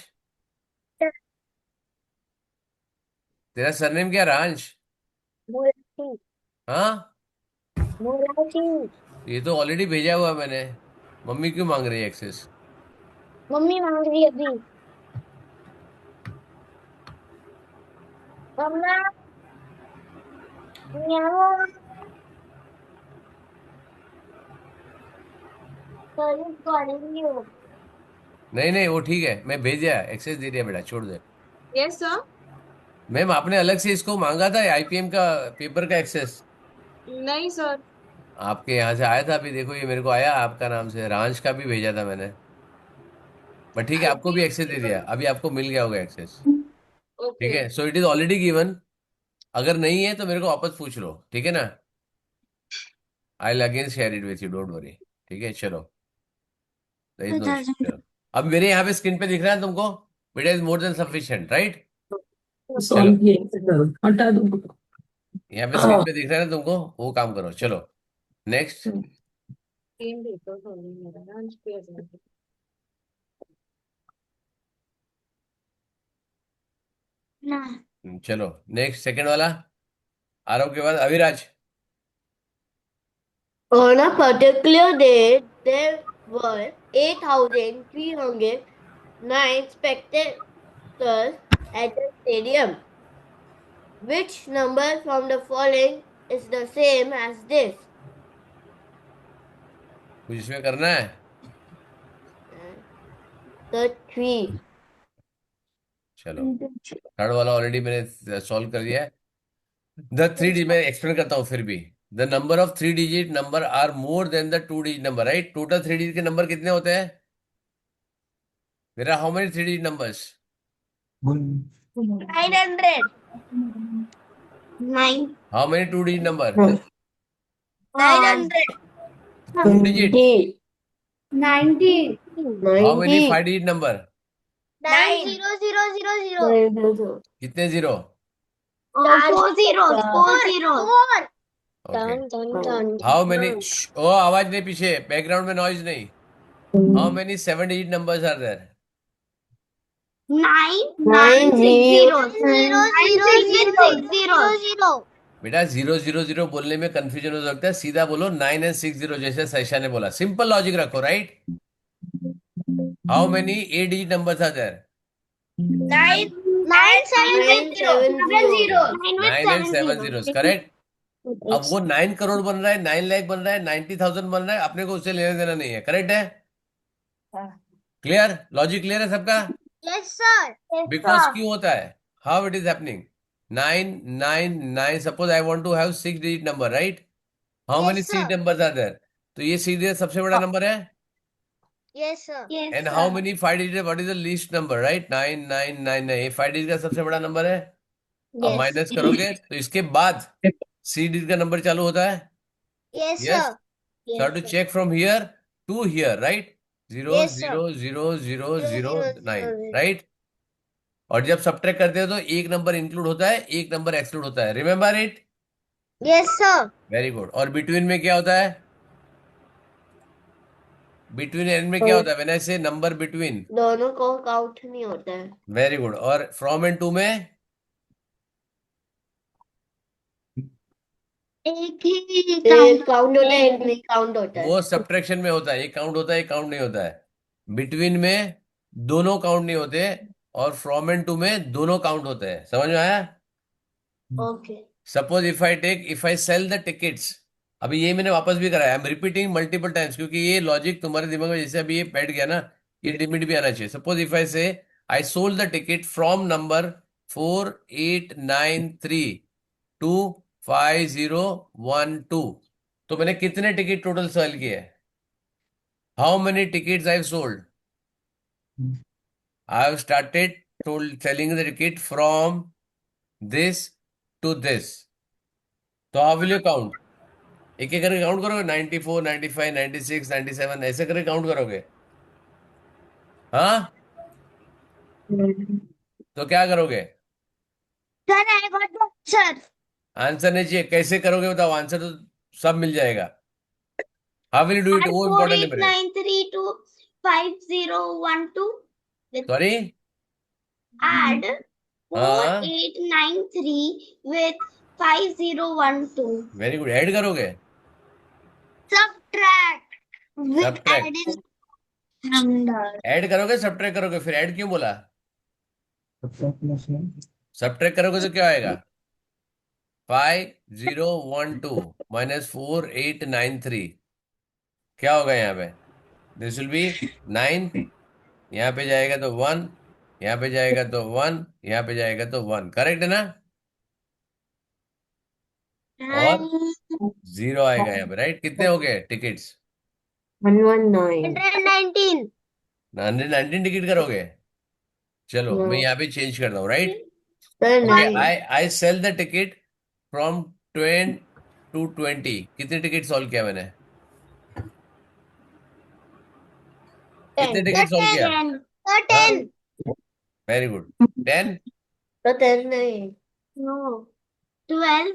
तेरा सरनेम क्या, रांझ? मोराठी हाँ, मोराठी ये तो ऑलरेडी भेजा हुआ है मैंने। मम्मी क्यों मांग रही है एक्सेस? मम्मी मांग रही है अभी मम्मा म्याओ सॉरी कॉलिंग यू नहीं नहीं, वो ठीक है, मैं भेज दिया, एक्सेस दे दिया बेटा, छोड़ दे। यस सर मैम आपने अलग से इसको मांगा था आईपीएम का पेपर का एक्सेस? नहीं सर आपके यहाँ से आया था अभी, देखो ये मेरे को आया आपका नाम से, रांझ का भी भेजा था मैंने। बट ठीक है, आपको भी एक्सेस दे दिया, अभी आपको मिल गया होगा एक्सेस। ठीक ओके है, so it is already given. अगर नहीं है तो मेरे को वापस पूछ लो, ठीक है ना? I will again share it with you, don't worry. ठीक है, चलो, there is It no issue, doesn't. चलो। अब मेरे यहाँ पे स्क्रीन पे दिख रहा है तुमको, बेटा is more than sufficient, right? चलो, सॉल्व ये करो, हटा दो। यहाँ पे स्क्रीन पे दिख रहा है ना तुमको, वो काम करो, चलो नेक्स्ट। सेम पेपर सॉल्व मेरा लंच पे है। No. चलो नेक्स्ट, सेकंड वाला। आरव के बाद Aviraj. On a particular day, there were 8,309 spectators at the stadium. Which number from the following is the same as this? कुछ इसमें करना है? The 3. चलो, थर्ड वाला ऑलरेडी मैंने सॉल्व कर दिया है। द 3 डिजिट, मैं एक्सप्लेन करता हूँ फिर भी। The number of 3 digit number are more than the 2 digit number, right? Total 3 digit के नंबर कितने होते हैं? मेरा how many 3 digit numbers? 900. 9. How many 2 digit number? 900. 2 digit? 90. How many 5 digit number? 90000. कितने zero? 4 zeros. 4 zeros. Okay. How many, ओ आवाज नहीं, पीछे बैकग्राउंड में नॉइज नहीं। How many 7 digit numbers are there? 9. 9 zeros. 0 बेटा 000 बोलने में कंफ्यूजन हो सकता है, सीधा बोलो 9 और 6 0, जैसे सैशा ने बोला। सिंपल लॉजिक रखो, right? How many 8 digit numbers are there? 9 9 and 7 zeros, correct. अब वो 9 करोड़ बन रहा है, 9 लाख बन रहा है, 90,000 बन रहा है, अपने को उससे लेना देना नहीं है, करेक्ट है? क्लियर, लॉजिक क्लियर है सबका? Yes, sir. बिकॉज क्यों होता है, how it is happening. 999. Suppose I want to have 6-digit number, right? How Yes, many sir. seed numbers are there? तो ये सीधे सबसे बड़ा नंबर है. Yes, sir. Yes, And how many 5-digit? What is the least number, right? 9999. ये 5-digit का सबसे बड़ा नंबर है. अब Yes. माइनस करोगे तो इसके बाद सी-digit का नंबर चालू होता है. Yes, Yes. sir. So I have to check from here to here, right? 0 Yes, sir. 0 0 0 0 0, 9, 0, 0. right? और जब सब्ट्रैक्ट करते हो तो एक नंबर इंक्लूड होता है, एक नंबर एक्सक्लूड होता है. Remember it. Yes, sir. Very good. और बिटवीन में क्या होता है? बिटवीन एंड में क्या होता है? व्हेन आई से नंबर बिटवीन. दोनों को काउंट नहीं होता है. Very good. और फ्रॉम एंड टू में एक ही काउंट होता है, एक नहीं काउंट होता है. वो सब्ट्रैक्शन में होता है. एक काउंट होता है, एक काउंट नहीं होता है. बिटवीन में दोनों काउंट नहीं होते और फ्रॉम एंड टू में दोनों काउंट होते हैं. समझ में आया? Okay. Suppose if I sell the tickets. अभी ये मैंने वापस भी कराया. I am repeating multiple times क्योंकि ये लॉजिक तुम्हारे दिमाग में जैसे अभी ये बैठ गया ना, ये लिमिट भी आना चाहिए. Suppose if I say I sold the ticket from number 4893 to 5012. तो मैंने कितने टिकट टोटल सेल किए? How many tickets I have sold? I have started selling the ticket from this to this. तो how will you count? एक एक करके count करोगे? 94 95 96 97 ऐसे करके काउंट करोगे? हाँ, तो क्या करोगे? Sir I got the answer. Answer नहीं चाहिए. कैसे करोगे बताओ? आंसर तो सब मिल जाएगा. How will you do it? वो इम्पोर्टेंट है मेरे. 4893 to 5012. सॉरी. Add हाँ, 4893 with 5012. Very good. ऐड करोगे? Subtract with Subtract. added number. Add करोगे सब्ट्रैक्ट करोगे? फिर ऐड क्यों बोला? सब्ट्रैक्ट करोगे तो क्या आएगा? 5012 माइनस 4893. क्या होगा यहाँ पे? This will be 9. यहाँ पे जाएगा तो 1, यहाँ पे जाएगा तो 1, यहाँ पे जाएगा तो 1. करेक्ट है ना? और 0 आएगा यहाँ पे, राइट? कितने हो गए टिकट्स? 119. 119. 119 टिकट करोगे? चलो मैं यहाँ पे चेंज करता हूँ, राइट? Sir okay. नहीं. I sell the ticket from 10 to 20. कितने टिकट सॉल्व किया मैंने? कितने टिकट सॉल्व किया? 10. Very good. 10. तो 10 नहीं. No. 12.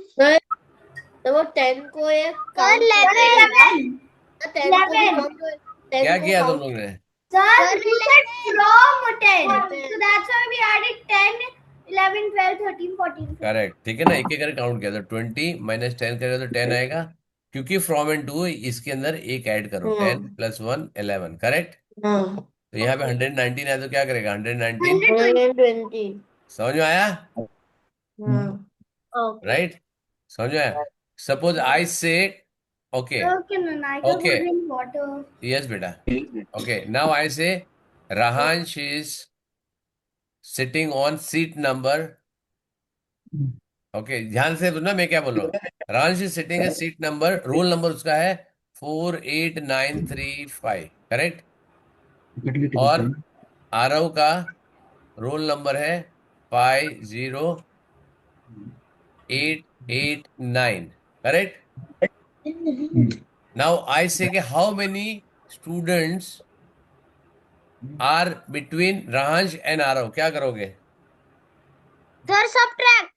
तो वो 10 को एक Sir, काउंट 11. तो 10 को भी 11. count कर- 10 क्या को किया तुम count- लोग ने? Sir, you said from 10. So that's why we added 10, 11, 12, 13, 14. Correct. ठीक है ना? एक एक करके काउंट किया तो 20 माइनस 10 करेगा तो 10 आएगा. क्योंकि फ्रॉम एंड टू इसके अंदर एक ऐड करो. 10 + 1 11. करेक्ट. हाँ. तो यहाँ पे 119 है तो क्या करेगा? 119. 120. समझ में आया? हाँ. Okay. राइट. समझ में आया? Suppose I say okay. Okay, Nanaka, Okay. put in water. Yes बेटा. Okay. Now I say Rahansh is sitting on seat number. Okay, ध्यान से सुनना मैं क्या बोल रहा हूँ. राहांश इज सिटिंग है सीट नंबर. रोल नंबर उसका है 48935. करेक्ट. और आरव का रोल नंबर है 50889. Correct. Now I say how many students are between Rahansh and Aarav. क्या करोगे? Sir, subtract.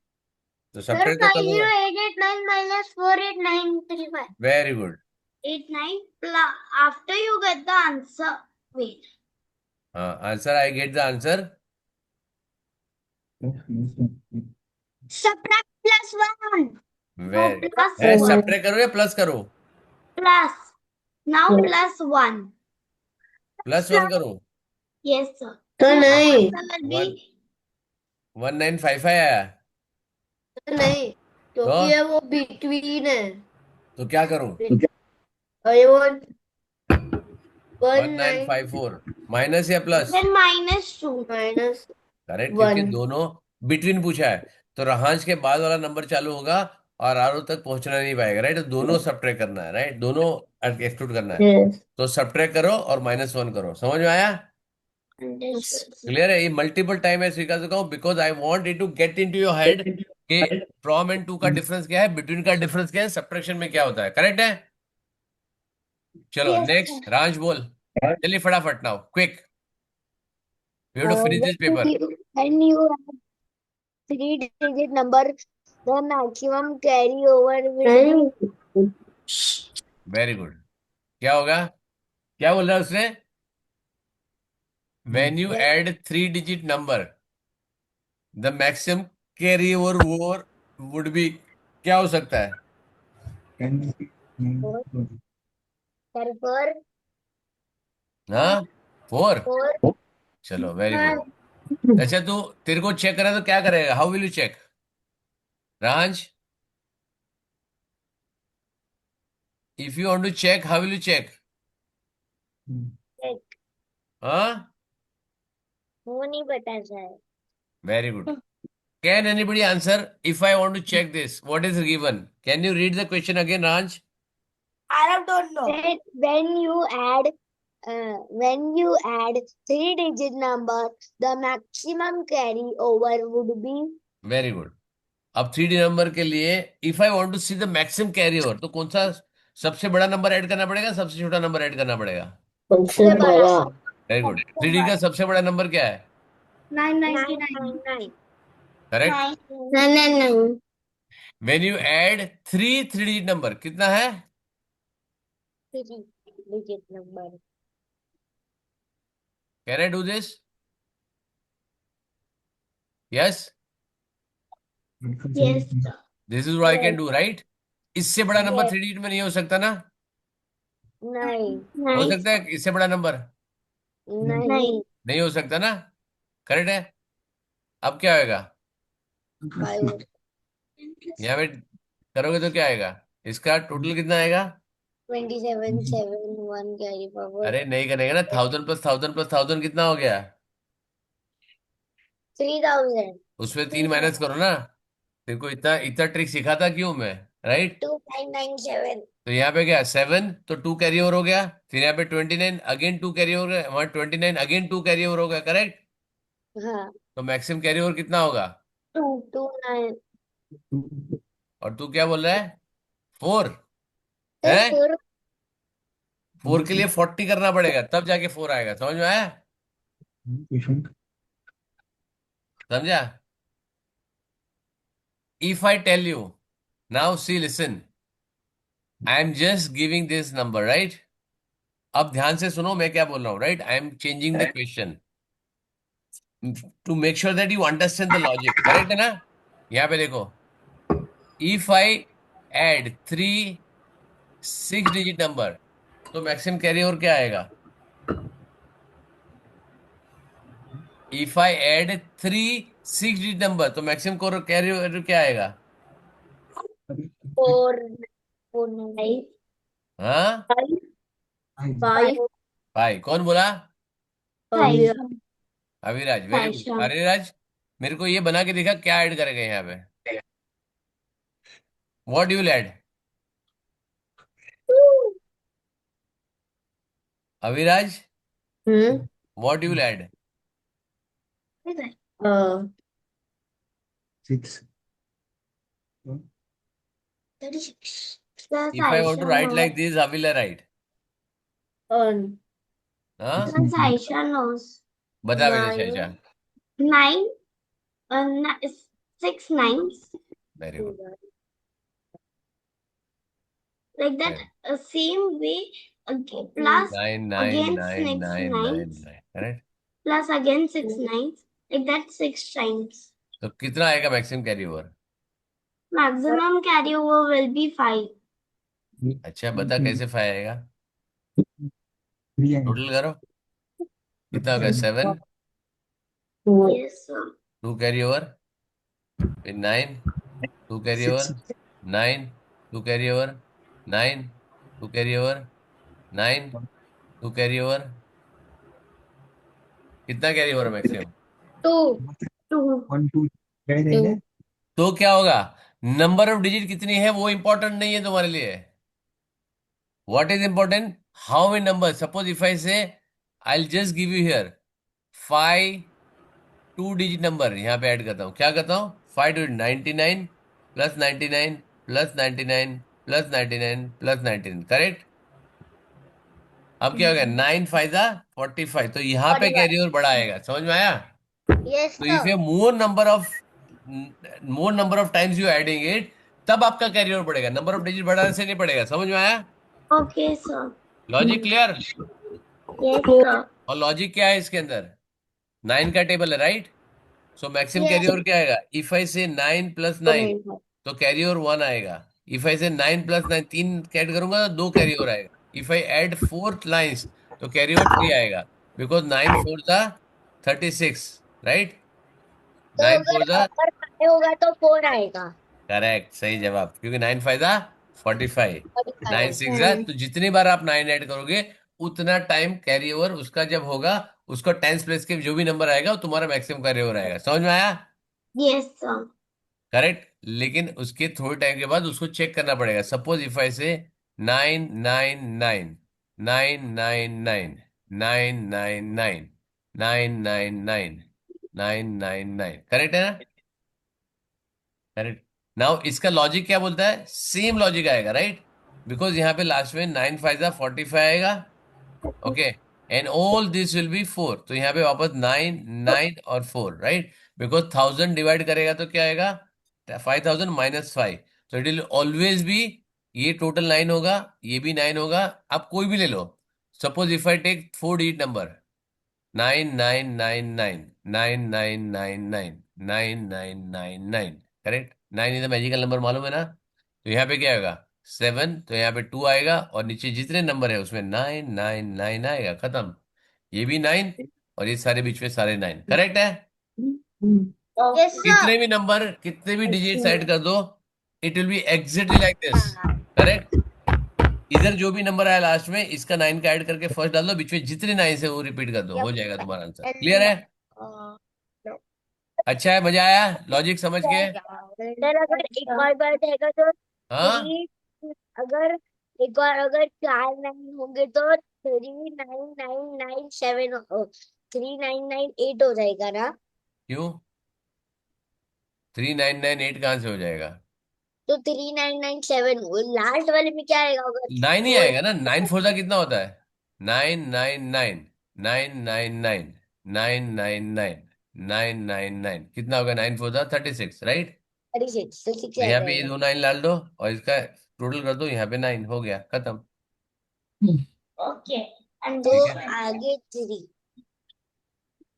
तो Sir, सब्ट्रैक्ट तो तब होगा. 50889 minus 48935. Very good. 89 plus after you get the answer. Wait. हाँ, answer. I get the answer. Subtract plus 1. Very. Plus है 1. Subtract करो या प्लस करो? Plus. Now plus 1. +1 करो. Yes, sir. तो नहीं. Answer will be 1955 आया. तो नहीं, क्योंकि ये वो बिटवीन है. तो क्या करूं? और ये वो 1954 माइनस या plus? then minus 2. Minus correct. क्योंकि One. दोनों बिटवीन पूछा है तो रहांश के बाद वाला नंबर चालू होगा और आरो तक पहुंचना नहीं पाएगा, राइट? तो दोनों सब्ट्रैक्ट करना है, राइट? दोनों एक्सक्लूड करना है। Yes. तो सब्ट्रैक्ट करो और -1 करो। समझ में आया? क्लियर है? ये मल्टीपल टाइम है सिखा चुका हूँ, because I want it to get into your head कि फ्रॉम एंड टू का डिफरेंस क्या है, बिटवीन का डिफरेंस क्या है, सब्ट्रैक्शन में क्या होता है। करेक्ट है? चलो नेक्स्ट, रांझ बोल चलिए फटाफट, now quick, we have to finish this paper. When you have three-digit number, the maximum carryover will be very good. क्या होगा? क्या बोल रहा है उसने? When you add 3 digit number the maximum carry over would be, क्या हो सकता है? four, हाँ, 4। four, चलो वेरी गुड। अच्छा तू, तेरे को चेक करा तो क्या करेगा? How will you check Raansh? If you want to check, how will you check? हाँ, वो नहीं पता सर। Very good. Can anybody answer if I want to check this what is given? Can you read the question again Raansh? I don't know. When you add three-digit number, the maximum carryover would be very good. अब 3D number के लिए if I want to see the maximum carry over, तो कौन सा सबसे बड़ा number add करना पड़ेगा, सबसे छोटा नंबर ऐड करना पड़ेगा? सबसे बड़ा वेरी गुड। 3D का सबसे बड़ा नंबर क्या है? 999. करेक्ट। नहीं when you add 3 digit number, कितना है? three-digit number. Can I do this? Yes, Yes. This is what I can do, right? इससे बड़ा नंबर 3 डिजिट में नहीं हो सकता ना? नहीं हो सकता है इससे बड़ा नंबर? नहीं नहीं हो सकता ना? करेक्ट है। अब क्या होगा? यहाँ पे करोगे तो क्या आएगा? इसका टोटल कितना आएगा? 27 7 1 carry forward अरे नहीं करेगा ना, 1000 + 1000 + 1000 कितना हो गया? 3000 उसमें 3 माइनस करो ना। तेरे को इतना इतना ट्रिक सिखाता क्यों मैं, राइट? 2997 तो यहाँ पे क्या, 7 तो 2 कैरी ओवर हो गया, फिर यहाँ पे 29 अगेन 2 कैरी ओवर, वहां 29 अगेन 2 कैरी ओवर हो गया, करेक्ट? हाँ तो मैक्सिमम कैरी ओवर कितना होगा? 229 और तू क्या बोल रहा है? 4 सर है? 4 4 के लिए 40 करना पड़ेगा, तब जाके 4 आएगा। समझ में आया? समझा? If I tell you now, see listen, I am just giving this number, right? अब ध्यान से सुनो मैं क्या बोल रहा हूँ, right? I am changing the question to make sure that you understand the logic, correct है ना? यहाँ पे देखो, if I add 3 6 digit number तो मैक्सिमम कैरी ओवर क्या आएगा? If I add 3 6 digit number तो मैक्सिमम कैरी ओवर क्या आएगा? 4 4 हाँ, 5 भाई कौन बोला? 5 अविराज, वेरी गुड। अरिराज, मेरे को ये बना के दिखा, क्या ऐड करेगा यहाँ पे? What you add? Aviraj, hmm what you add? uh, 6. plus if I want to Aisha write knows like this, how will I write? हाँ, plus Aisha knows बता मेरे Shaisha. 9 6 nines very good, like that same way plus 9 9 again 9 6 9 9 nines 9, correct? plus again 6 nines like that 6 times. तो कितना आएगा maximum carry over? Maximum carryover will be 5. अच्छा बता कैसे 5 आएगा? 3 टोटल करो, कितना होगा? 7, Yes, sir. 2 कैरी ओवर, फिर 9, 2 carry over, 9, 2 carry over, 9, 2 carry over, 9, 2 carry over, कितना कैरी ओवर मैक्सिमम? 2 2 1 2 क्या रहेगा? तो क्या होगा, नंबर ऑफ डिजिट कितनी है वो इंपॉर्टेंट नहीं है तुम्हारे लिए. What is important, how many number. Suppose if I say I will just give you here 5 two digit number यहाँ पे ऐड करता हूँ. क्या करता हूँ, 5 two 99 plus 99 plus 99 plus 99 plus 99, correct. अब क्या हो गया, 9 फाइजा 45, तो यहाँ पे 45. कैरी ओवर बड़ा आएगा. समझ में आया. Yes, तो if sir. You more number of times you adding it, तब आपका कैरी ओवर बढ़ेगा. नंबर ऑफ डिजिट बढ़ाने से नहीं बढ़ेगा. समझ में आया. Okay, sir. Logic clear. Yes, sir. और लॉजिक क्या है इसके अंदर, 9 का टेबल है, right. So maximum Yes. Carry over क्या आएगा, इफ आई से 9 प्लस 9 तो कैरी ओवर 1 आएगा. इफ आई से 9 प्लस 9 तीन ऐड करूंगा तो 2 कैरी ओवर आएगा. इफ आई ऐड 4 लाइन्स तो कैरी ओवर 3 आएगा, बिकॉज 9 4 था 36, राइट. तो 9 अगर 4 था, अगर 5 होगा तो 4 आएगा. करेक्ट, सही जवाब. क्योंकि 9 5 था 45, 9 6 था, 45. तो जितनी बार आप 9 ऐड करोगे उतना टाइम कैरी ओवर उसका जब होगा, उसका टेंस प्लेस के जो भी नंबर आएगा वो तुम्हारा मैक्सिमम कैरी ओवर आएगा. समझ में आया. Yes, sir. करेक्ट. लेकिन उसके थोड़े टाइम के बाद उसको चेक करना पड़ेगा. सपोज इफ आई से 999 999 999 999 999, करेक्ट है ना. करेक्ट. नाउ इसका लॉजिक क्या बोलता है, सेम लॉजिक आएगा, राइट. बिकॉज यहाँ पे लास्ट में 9 5 45 आएगा. Okay. And all this will be 4, तो यहाँ पे वापस 9 9 और 4, राइट. बिकॉज 1000 डिवाइड करेगा तो क्या आएगा, 5000 माइनस 5, तो इट विल ऑलवेज बी, ये टोटल 9 होगा, ये भी 9 होगा. आप कोई भी ले लो. Suppose if I take 4 digit number, 9999 9999 9999, correct. 9 is the magical number, मालूम है ना. तो यहाँ पे क्या होगा, 7, तो यहाँ पे 2 आएगा, और नीचे जितने नंबर है उसमें 999 आएगा, खत्म. ये भी 9, और ये सारे बीच में सारे 9, करेक्ट है. Yes, sir. कितने भी नंबर, कितने भी डिजिट्स ऐड कर दो, it will be exactly like this, correct. इधर जो भी नंबर आया लास्ट में, इसका 9 का ऐड करके फर्स्ट डाल दो, बीच में जितने 9 है वो रिपीट कर दो, हो जाएगा तुम्हारा आंसर. And क्लियर है. no. अच्छा है, मजा आया लॉजिक समझ के. सर अगर एक और बार रहेगा तो हाँ, 3, अगर एक और अगर 4 9 होंगे तो 3997 3998 हो जाएगा ना. क्यों 3998 कहाँ से हो जाएगा, तो 3997 लास्ट वाले में क्या आएगा अगर 9 ही वो आएगा ना. 9 4 का कितना होता है, 999 999 999 999, कितना होगा, 9 4 36, राइट. 36 तो 6 तो आ यहाँ पे ये जाएगा. 2 9 डाल दो और इसका टोटल कर दो, यहाँ पे 9 हो गया, खत्म. ओके. तो ठीक है. आगे 3.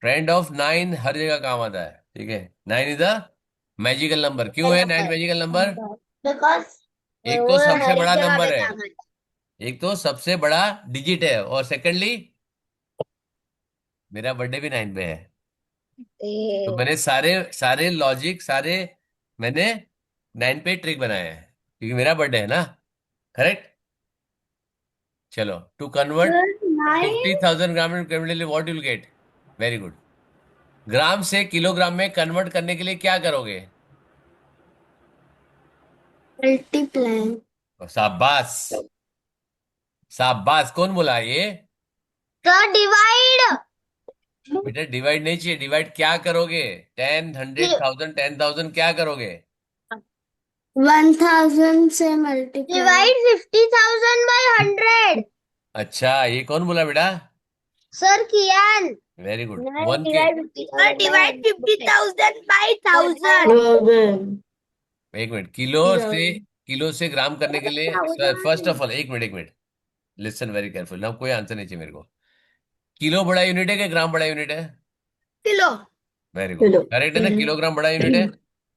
ट्रेंड ऑफ 9 हर जगह काम आता है. ठीक है. 9 इज द मैजिकल नंबर. क्यों है 9 मैजिकल नंबर, बिकॉज एक वो तो सबसे हर एक बड़ा जगह नंबर पे है, काम आता एक तो सबसे बड़ा डिजिट है, और सेकंडली मेरा बर्थडे भी 9 पे है. तो है. मैंने सारे सारे लॉजिक सारे मैंने 9 पे ट्रिक बनाए हैं, क्योंकि मेरा बर्थडे है ना, करेक्ट. चलो, to convert 50,000 gram in what will get. Very good. Gram से किलोग्राम में कन्वर्ट करने के लिए क्या करोगे, मल्टीप्लाई. शाबाश. शाबाश, कौन बोला ये. Sir divide. बेटा डिवाइड नहीं चाहिए, डिवाइड क्या करोगे, 10 100 1000 10,000 क्या करोगे. 1000 से मल्टीप्लाई. Divide 50,000 bye 100. अच्छा, ये कौन बोला बेटा. सर कियान. Very good. नहीं, 1 के, डिवाइड 50,000 बाय 1000. एक मिनट, किलो से ग्राम करने के लिए, फर्स्ट ऑफ ऑल एक मिनट लिसन वेरी केयरफुल ना, कोई आंसर नहीं चाहिए मेरे को. किलो बड़ा यूनिट है कि ग्राम बड़ा यूनिट है. किलो. वेरी गुड, करेक्ट है ना. किलोग्राम बड़ा यूनिट है.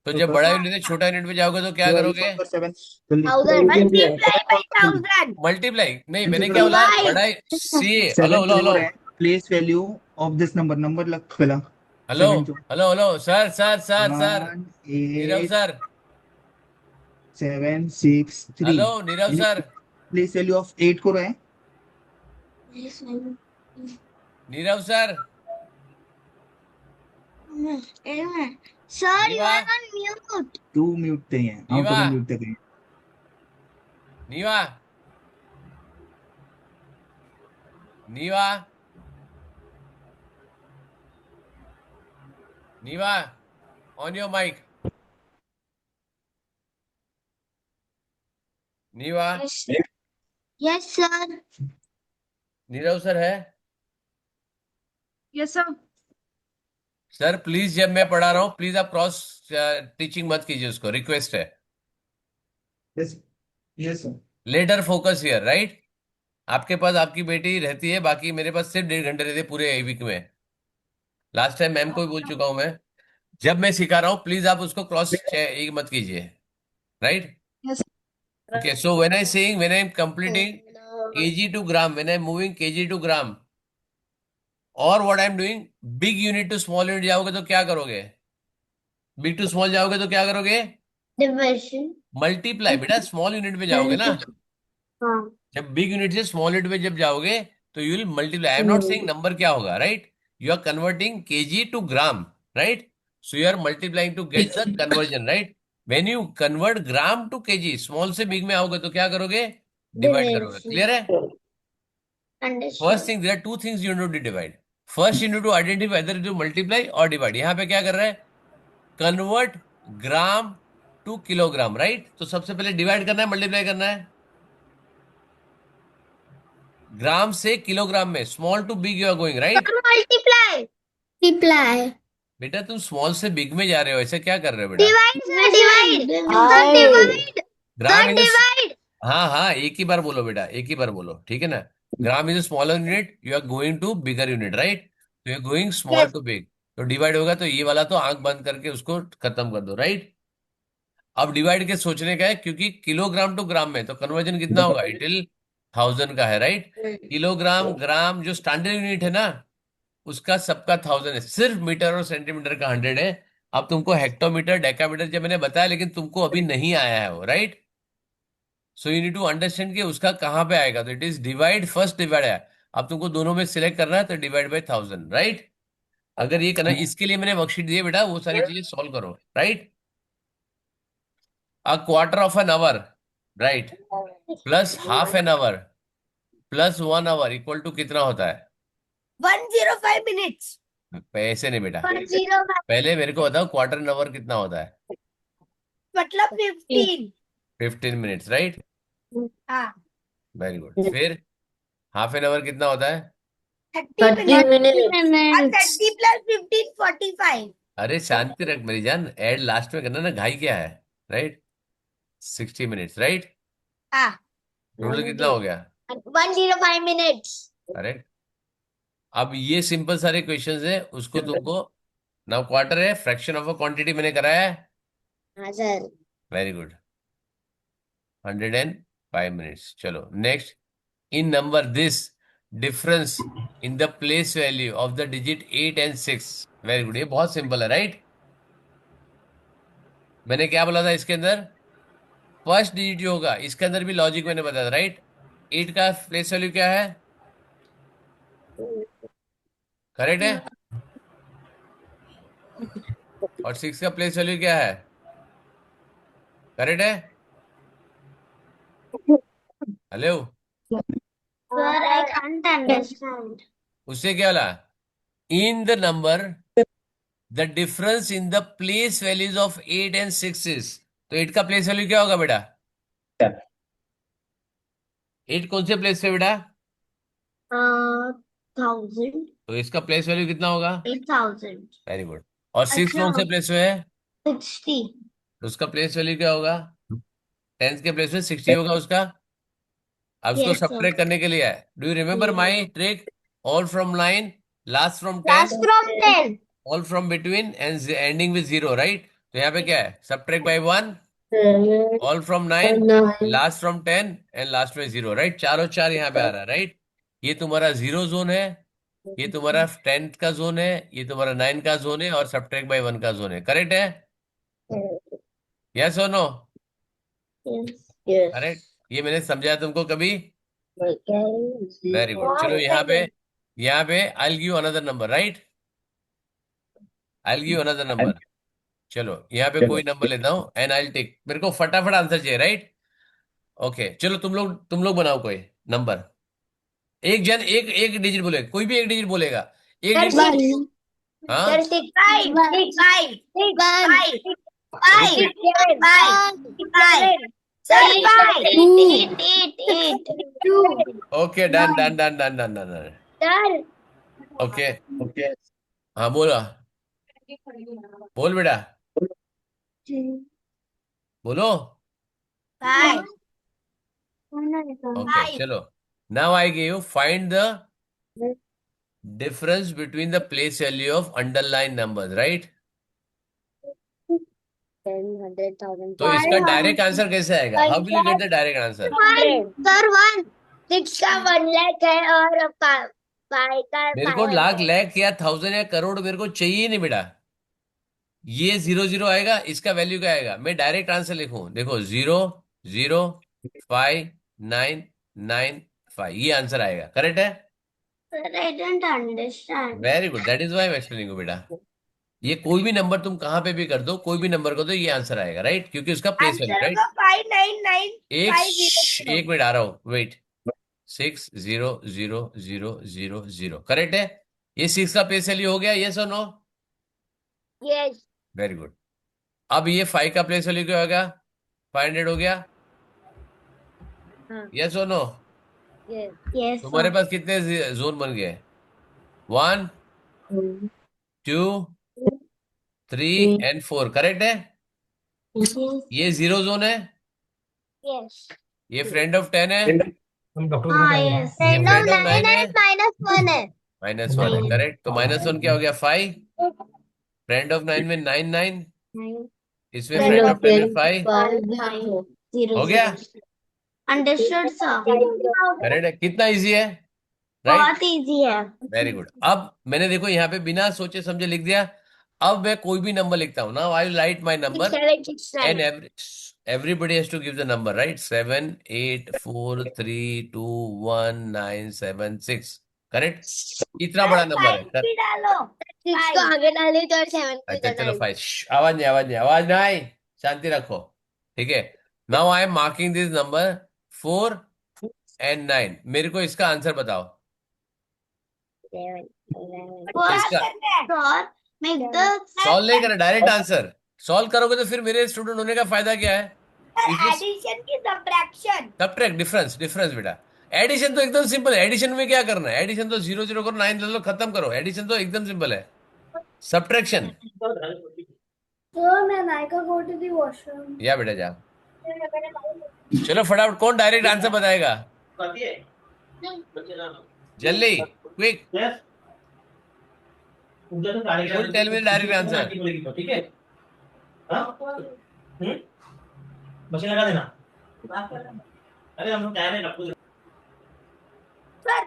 तो जब बड़ा यूनिट है छोटा यूनिट में जाओगे तो क्या करोगे, 1000. Multiply by 1000. मल्टीप्लाई. नहीं, मैंने क्या बोला, बड़ा सी. Hello hello hello Place value of this number. Number लग पहला. Hello 7 hello hello sir sir sir sir 1 Nirav 8 sir. 7 6 3. Hello Nirav sir. Place value of 8 को रहे. Nirav sir. Sir, you Neeva are on mute. तू म्यूट पे है हाँ नीवा तो म्यूट पे गई Neeva Neeva नीवा on your mic Neeva Yes, sir. Nirav sir है Yes, sir. सर प्लीज जब मैं पढ़ा रहा हूँ प्लीज आप क्रॉस टीचिंग मत कीजिए उसको रिक्वेस्ट है yes yes sir later focus here right आपके पास आपकी बेटी रहती है बाकी मेरे पास सिर्फ 1.5 घंटे रहते हैं पूरे वीक में लास्ट टाइम मैम को भी बोल चुका हूं मैं जब मैं सिखा रहा हूँ प्लीज आप उसको क्रॉस मत कीजिए right Yes. Okay so when I saying when I am completing kg to gram when I'm moving kg to gram और what I'm doing big unit to small unit जाओगे तो क्या करोगे बिग टू स्मॉल जाओगे तो क्या करोगे Division. Multiply बेटा स्मॉल यूनिट में जाओगे ना हाँ. जब बिग यूनिट से स्मॉल यूनिट में जब जाओगे तो you will multiply I am not saying number क्या होगा right you are converting kg to gram right so you are multiplying to get the conversion right when you convert gram to kg small से big में आओगे तो क्या करोगे divide करोगे Division. Clear है Understood. First thing there are two things you need to divide first you need to identify whether to multiply और divide यहाँ पे क्या कर रहा है convert gram to kilogram right तो सबसे पहले डिवाइड करना है मल्टीप्लाई करना है ग्राम से किलोग्राम में small to big you are going right Multiply. Multiply. बेटा तुम स्मॉल से बिग में जा रहे हो ऐसे क्या कर रहे हो बेटा Divide, sir. Divide. Divide. Sir, divide. Gram Sir, is divide. हाँ हाँ एक ही बार बोलो बेटा एक ही बार बोलो ठीक है ना gram is smaller unit you are going to bigger unit right तो you are going small to big तो डिवाइड होगा तो ये वाला तो आंख बंद करके उसको खत्म कर दो राइट अब डिवाइड के सोचने का है क्योंकि किलोग्राम टू ग्राम में तो कन्वर्जन कितना होगा इट विल 1000 का है राइट किलोग्राम ग्राम जो स्टैंडर्ड यूनिट है ना उसका सबका 1000 है सिर्फ मीटर और सेंटीमीटर का 100 है अब तुमको हेक्टोमीटर डेकामीटर जब मैंने बताया लेकिन तुमको अभी नहीं आया है वो right so you need to understand कि उसका कहाँ पे आएगा तो it is divide first divide है अब तुमको दोनों में सिलेक्ट करना है तो डिवाइड बाई 1000 राइट अगर ये करना इसके लिए मैंने वर्कशीट दी है बेटा वो सारी चीजें सॉल्व करो right a quarter of an hour right plus half an hour plus 1 hour equal to कितना होता है 105 minutes. पैसे नहीं बेटा 105. पहले मेरे को बताओ क्वार्टर एन आवर कितना होता है मतलब 15. 15 मिनट्स राइट हाँ. वेरी गुड फिर हाफ एन आवर कितना होता है 30 30 minutes. minutes. और 30 plus 15, 45. अरे शांति रख मेरी जान एड लास्ट में करना ना घाई क्या है राइट 60 मिनट्स राइट हाँ. टोटल कितना हो गया 105 minutes. करेक्ट अब ये सिंपल सारे क्वेश्चंस है उसको तुमको नाउ क्वार्टर है फ्रैक्शन ऑफ अ क्वांटिटी मैंने कराया है हाँ सर. वेरी गुड 105 मिनट्स चलो next in number this difference in the place value of the digit 8 and 6 very good ये बहुत सिंपल है राइट मैंने क्या बोला था इसके अंदर फर्स्ट डिजिट जो होगा इसके अंदर भी लॉजिक मैंने बताया था राइट 8 का प्लेस वैल्यू क्या है करेक्ट है और 6 का प्लेस वैल्यू क्या है करेक्ट है hello Sir, I can't understand. उससे क्या बोला in the number the difference in the place values of 8 and 6 is तो 8 का प्लेस वैल्यू क्या होगा बेटा 8 कौन से प्लेस पे बेटा 1000. तो इसका प्लेस वैल्यू कितना होगा 8000. वेरी गुड और 6 कौन से प्लेस पे है 60. तो उसका प्लेस वैल्यू क्या होगा 10 के प्लेस में 60 होगा उसका अब उसको Yes, sir. सब्ट्रैक्ट करने के लिए है do you remember my trick all from 9 last from 10 Last from 10. All from between and ending with 0 right तो यहाँ पे क्या है subtract by 1 all from 9 last from 10 and last में 0 राइट चारों चार यहाँ पे आ रहा है राइट ये तुम्हारा 0 जोन है ये तुम्हारा 10th का जोन है ये तुम्हारा 9 का जोन है और सब्ट्रैक्ट बाय 1 का जोन है करेक्ट है यस और नो Yes. करेक्ट ये मैंने समझाया तुमको कभी Okay. वेरी गुड चलो यहाँ पे I give another number right I give another number. चलो यहाँ पे कोई नंबर लेता हूँ एंड आई टेक, मेरे को फटाफट आंसर चाहिए, राइट? ओके चलो तुम लोग बनाओ कोई नंबर। एक जन एक एक डिजिट बोलेगा, कोई भी एक डिजिट बोलेगा, एक डिजिट। हाँ Five. Repeat. Okay done done done done done done done. Okay हाँ बोला, बोल बेटा, बोलो। ओके चलो, now I give you find the difference between the place value of underlined numbers, right? तो इसका डायरेक्ट आंसर कैसे आएगा? How will you get the direct answer? Sir 1 6 का 1 लाख है और 5 का मेरे को लाख लैख या थाउजेंड या करोड़ मेरे को चाहिए नहीं बेटा। ये 0 0 आएगा, इसका वैल्यू क्या आएगा? मैं डायरेक्ट आंसर लिखूं, देखो 0 0 5 9 9 5, ये आंसर आएगा, करेक्ट है? Sir I don't understand. Very good, that is why I am explaining you बेटा। ये कोई भी नंबर तुम कहां पे भी कर दो, कोई भी नंबर कर दो, ये आंसर आएगा, राइट? क्योंकि उसका प्लेस वैल्यू, राइट? 599 एक मिनट आ रहा हूँ, वेट। 6 0 0 0 0 0, करेक्ट है? ये 6 का प्लेस वैल्यू हो गया, यस और नो? Yes very good. अब ये 5 का प्लेस वैल्यू क्या होगा? 500 हो गया, यस और नो? यस तुम्हारे पास कितने जोन बन गए? 1 2 3 एंड 4, करेक्ट है? ये 0 जोन है, यस ये फ्रेंड ऑफ 10 है, हाँ यस ये फ्रेंड ऑफ 9 है, -1 है। -1 है, करेक्ट? तो -1 क्या हो गया? 5। फ्रेंड ऑफ 9 में 9 9, इसमें फ्रेंड ऑफ 10 में 5 हो गया, अंडरस्टूड सर। करेक्ट है? कितना इजी है, राइट? बहुत इजी है। Very good. अब मैंने देखो यहाँ पे बिना सोचे समझे लिख दिया। अब मैं कोई भी नंबर लिखता हूँ ना, I write my number and everybody has to give the number, right? 7 8 4 3 2 1 9 7 6, correct? इतना बड़ा नंबर है, भी डालो 6 को आगे डाले तो 7 को अच्छा इधर चलो डालो। 5, आवाज नहीं, आवाज नहीं, आवाज नहीं, शांति रखो, ठीक है? Now I am marking this number 4 and 9। मेरे को इसका आंसर बताओ। इसका सर मेक द सॉल्व नहीं करना, डायरेक्ट आंसर। सॉल्व करोगे तो फिर मेरे स्टूडेंट होने का फायदा क्या है? एडिशन की सब्ट्रैक्शन। सब्ट्रैक्ट, डिफरेंस, डिफरेंस बेटा। एडिशन तो एकदम सिंपल है, एडिशन में क्या करना है? एडिशन तो 0 0 करो, 9 ले लो, खत्म करो। एडिशन तो एकदम सिंपल है। सब्ट्रैक्शन, सर मैं नायका गो टू द वॉशरूम। या बेटा जा। चलो फटाफट, कौन डायरेक्ट आंसर बताएगा? जल्दी, quick, full tell me direct answer. ठीक है, मशीन लगा देना। अरे हम लोग टाइम है रखो। सर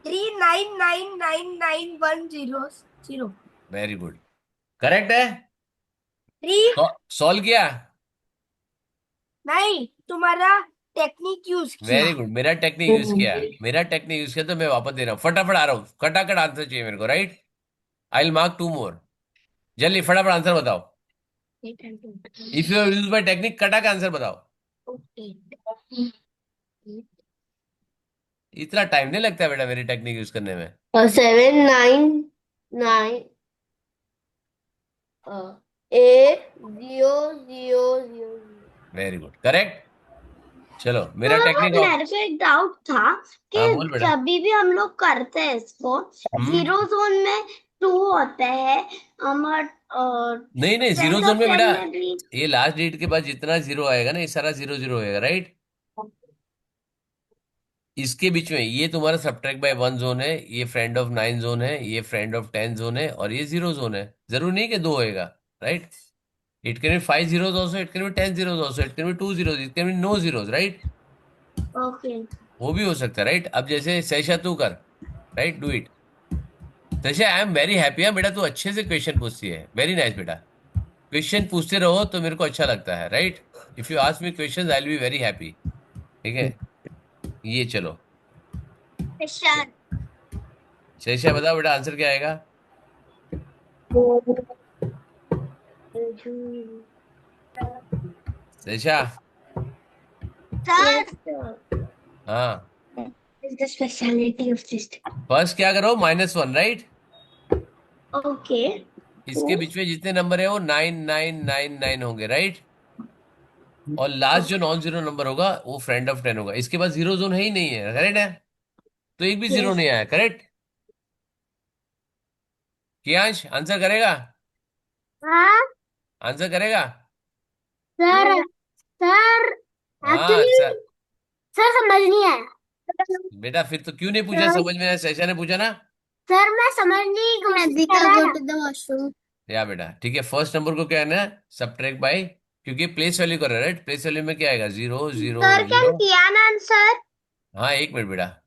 399999100। वेरी गुड, करेक्ट है? 3 सॉल्व किया? नहीं तुम्हारा टेक्निक यूज किया। वेरी गुड, मेरा टेक्निक यूज किया, मेरा टेक्निक यूज किया, तो मैं वापस दे रहा हूँ। फटाफट आ रहा हूँ, खटाखट आंसर चाहिए मेरे को, राइट? आई विल मार्क 2 मोर। जल्दी फटाफट आंसर बताओ। If you use my technique, कटा के आंसर बताओ। इतना टाइम नहीं लगता बेटा मेरी टेक्निक यूज करने में। 7 9 9 8 0 0 0। Very good, correct. चलो मेरा टेक्निक मेरे को एक डाउट था कि हाँ, बोल बेटा। जब भी हम लोग करते हैं इसको, जीरो जोन में 2 होते हैं और नहीं नहीं, 0 जोन में बेटा में भी ये लास्ट डिजिट के बाद जितना 0 आएगा ना, ये सारा 0 0 होएगा, राइट? इसके बीच में ये तुम्हारा सब्ट्रैक्ट बाय 1 जोन है, ये फ्रेंड ऑफ 9 जोन है, ये फ्रेंड ऑफ 10 जोन है, और ये 0 जोन है। जरूरी नहीं कि 2 होएगा, right? It can be 5 zeros also, it can be 10 zeros also, it can be 2 zeros, it can be no zeros, right? Okay. वो भी हो सकता है, राइट? अब जैसे सैशा तू कर, right, do it. Saisha I am very happy. बेटा तू अच्छे से क्वेश्चन पूछती है, वेरी नाइस बेटा। क्वेश्चन पूछते रहो तो मेरे को अच्छा लगता है, right? If you ask me question I will be very happy, ठीक है? ये चलो, सैशा बताओ बेटा आंसर क्या आएगा? दिशा, Sir, हाँ, is the speciality of this. First क्या करो, -1, राइट? Okay. इसके बीच में जितने नंबर है वो 9999 होंगे, राइट? और लास्ट जो नॉन जीरो नंबर होगा वो फ्रेंड ऑफ 10 होगा। इसके बाद जीरो जोन है ही नहीं है, करेक्ट है? तो एक भी जीरो नहीं आया, करेक्ट? कियांश आंसर करेगा? हाँ आंसर करेगा? सर, सर हाँ एक्चुअली सर। सर समझ नहीं आया। बेटा फिर तो क्यों नहीं पूछा, समझ में आया, शैशा ने पूछा ना? सर मैं समझ नहीं कोशिश कर रहा था। या बेटा ठीक है, फर्स्ट नंबर को क्या है ना, सब्ट्रैक्ट बाय, क्योंकि प्लेस वैल्यू कर रहा है, राइट? प्लेस वैल्यू में क्या आएगा, 0 0 सर क्या 0। किया ना आंसर? हाँ एक मिनट बेटा,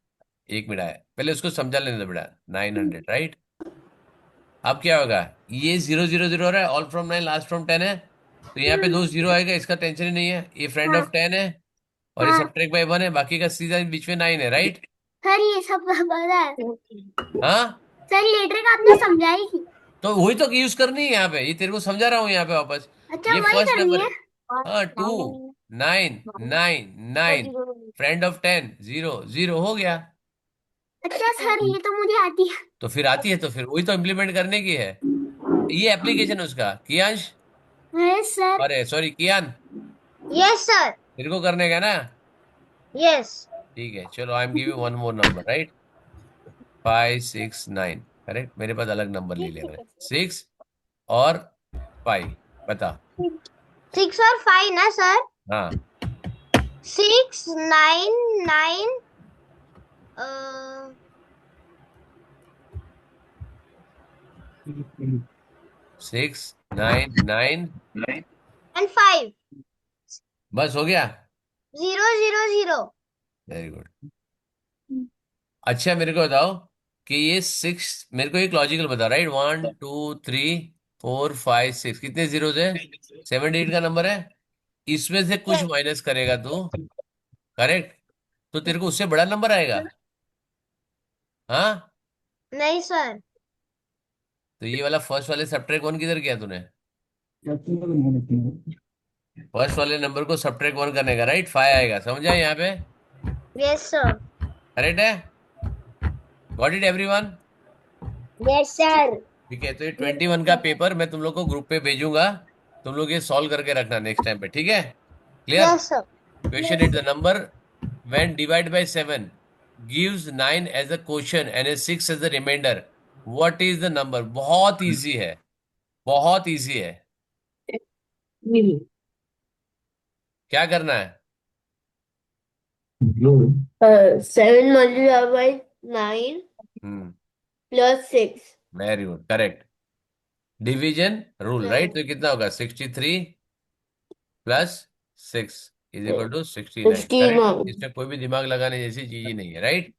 एक मिनट आया, पहले उसको समझा लेने दो बेटा। 900, राइट? अब क्या होगा, ये 0 0 0 हो रहा है, ऑल फ्रॉम 9 लास्ट फ्रॉम 10 है, तो यहाँ पे 2 0 आएगा, इसका टेंशन ही नहीं है। ये फ्रेंड ऑफ 10 है और ये हाँ सब्ट्रैक्ट बाय 1 है, बाकी का सीधा बीच में 9 है, राइट? सर ये सब पता है। हाँ सर ये ट्रिक आपने समझाई थी। तो वही तो यूज करनी है यहाँ पे, ये तेरे को समझा रहा हूँ यहाँ पे वापस। अच्छा ये वही फर्स्ट करनी नंबर है। है, हाँ, 2 9 9 9, फ्रेंड ऑफ 10 0 0 हो गया। अच्छा सर ये तो मुझे आती है। तो फिर आती है तो फिर वही तो इम्प्लीमेंट करने की है, ये एप्लीकेशन है उसका। Kiyansh, yes sir. अरे सॉरी कियान, यस सर। तेरे को करने का ना? यस। ठीक है चलो, I am giving one more number, right? 5 6 9, correct? मेरे पास अलग नंबर ले लिया मैंने, 6 और 5, बता। 6 और 5 ना सर? हाँ 6 9 9 6 9 9, एंड 5 बस हो गया। 0 0 0। Very good. अच्छा मेरे को बताओ कि ये 6, मेरे को एक लॉजिकल बताओ, राइट? 1 2 3 4 5 6, कितने जीरो है? 78 का नंबर है, इसमें से कुछ माइनस करेगा तू, करेक्ट? तो तेरे को उससे बड़ा नंबर आएगा। हाँ नहीं सर। तो ये वाला फर्स्ट वाले सब्ट्रैक्ट 1 किधर किया तूने? फर्स्ट वाले नंबर को सब्ट्रैक्ट 1 करने का, राइट? 5 आएगा, समझा यहाँ पे? Yes sir. करेक्ट है? Got it everyone? Yes sir. ठीक है, तो ये 21 का पेपर मैं तुम लोग को ग्रुप पे भेजूंगा, तुम लोग ये सॉल्व करके रखना नेक्स्ट टाइम पे, ठीक है? Clear? Yes sir. Question is the number when divided by 7 gives 9 as a quotient and a 6 as the remainder, what is the number? बहुत इजी है, बहुत इजी है। क्या करना है? 7 multiplied by 9 hmm, plus 6. Very good, correct. Division rule, right? तो कितना होगा, 63 plus 6 is equal to 69, correct? 69. इसमें कोई भी दिमाग लगाने जैसी चीज ही नहीं है, राइट?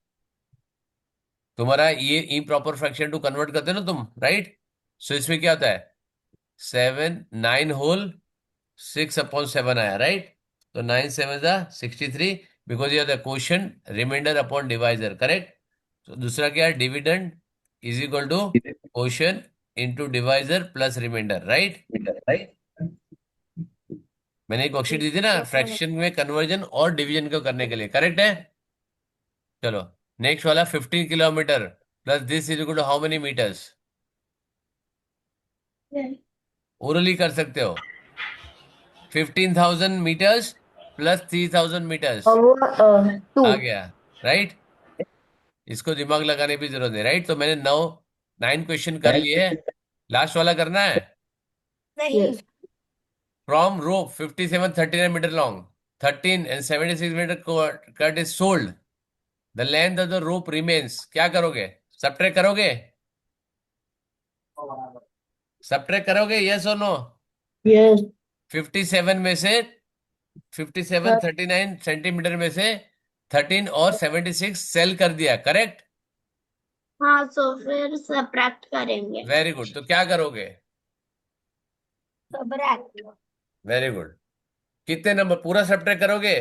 तुम्हारा ये इम्प्रॉपर फ्रैक्शन टू कन्वर्ट करते हो ना तुम, राइट? सो इसमें क्या होता है, 7 9 होल 6/7 आया, राइट? तो 9 7 63, बिकॉज ये होता है quotient remainder upon divisor, correct? तो दूसरा क्या है, dividend is equal to quotient into divisor plus remainder, right? मैंने एक वर्कशीट दी थी ना फ्रैक्शन में कन्वर्जन और डिवीजन को करने के लिए, करेक्ट है? चलो नेक्स्ट वाला, 15 kilometre plus this is equal to how many metres? Orally कर सकते हो, 15,000 मीटर्स प्लस 3,000 मीटर्स Two. आ गया, राइट? इसको दिमाग लगाने की जरूरत नहीं, राइट? तो मैंने 9 क्वेश्चन कर लिए, लास्ट वाला करना है। Yes. From rope 57 39 metre long, 13 and 76 metre cut is sold, the length of the rope remains, क्या करोगे? सब्ट्रैक्ट करोगे? सब्ट्रैक्ट करोगे, यस और नो? Yes. 57 में से 57 39 सेंटीमीटर में से 13 और 76 सेल कर दिया, करेक्ट? हाँ तो फिर सब्ट्रैक्ट करेंगे। वेरी गुड, तो क्या करोगे? सब्ट्रैक्ट। वेरी गुड, कितने नंबर पूरा सब्ट्रैक्ट करोगे?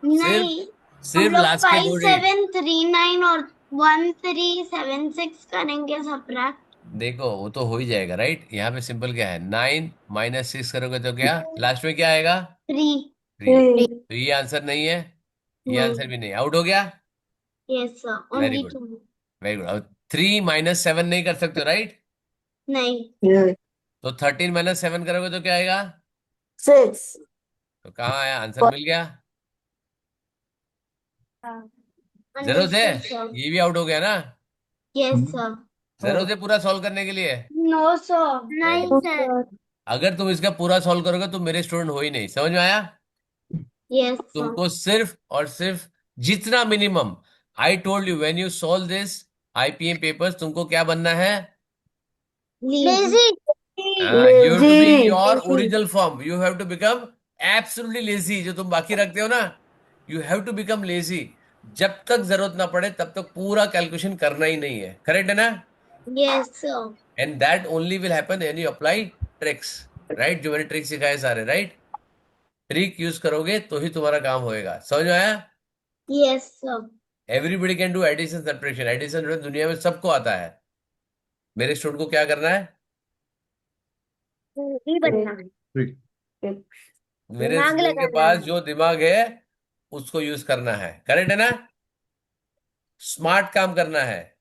नहीं, हम सिर्फ लोग लास्ट के 5 दो डिजिट, 7 3 9 और 1376 करेंगे सब्ट्रैक्ट। देखो वो तो हो ही जाएगा, राइट। यहाँ पे सिंपल क्या है, 9 - 6 करोगे तो क्या लास्ट में क्या आएगा? 3। 3। तो ये आंसर नहीं है, ये नहीं। आंसर भी नहीं, आउट हो गया। Yes sir, very only good, 2। Very good. अब 3 - 7 नहीं कर सकते, राइट। नहीं। तो 13 - 7 करोगे तो क्या आएगा? 6। तो कहाँ आया, आंसर मिल गया। जरूरत है, अंडरस्टूड सर। ये भी आउट हो गया ना। Yes sir. जरूरत है पूरा सॉल्व करने के लिए। No sir. वेरी नहीं गुड। सर। अगर तुम इसका पूरा सॉल्व करोगे तो मेरे स्टूडेंट हो ही नहीं, समझ में आया। Yes sir. तुमको सिर्फ और सिर्फ जितना minimum, I told you when you solve this IPM papers, तुमको क्या बनना है? Lazy. You have to be your original form, you have to become absolutely lazy. जो तुम बाकी रखते हो ना, you have to become lazy. जब तक जरूरत ना पड़े तब तक पूरा कैलकुलेशन करना ही नहीं है, करेक्ट है ना। Yes sir. And that only will happen when you apply tricks, right. जो मैंने ट्रिक सिखाए सारे, राइट। ट्रिक यूज करोगे तो ही तुम्हारा काम होएगा, समझ में आया। Yes sir. Everybody can do addition subtraction, addition दुनिया में सबको आता है। मेरे स्टूडेंट को क्या करना है? ही बनना। मेरे दिमाग स्टूडेंट के लगाना पास है। जो दिमाग है उसको यूज करना है, करेक्ट है ना। स्मार्ट काम करना है।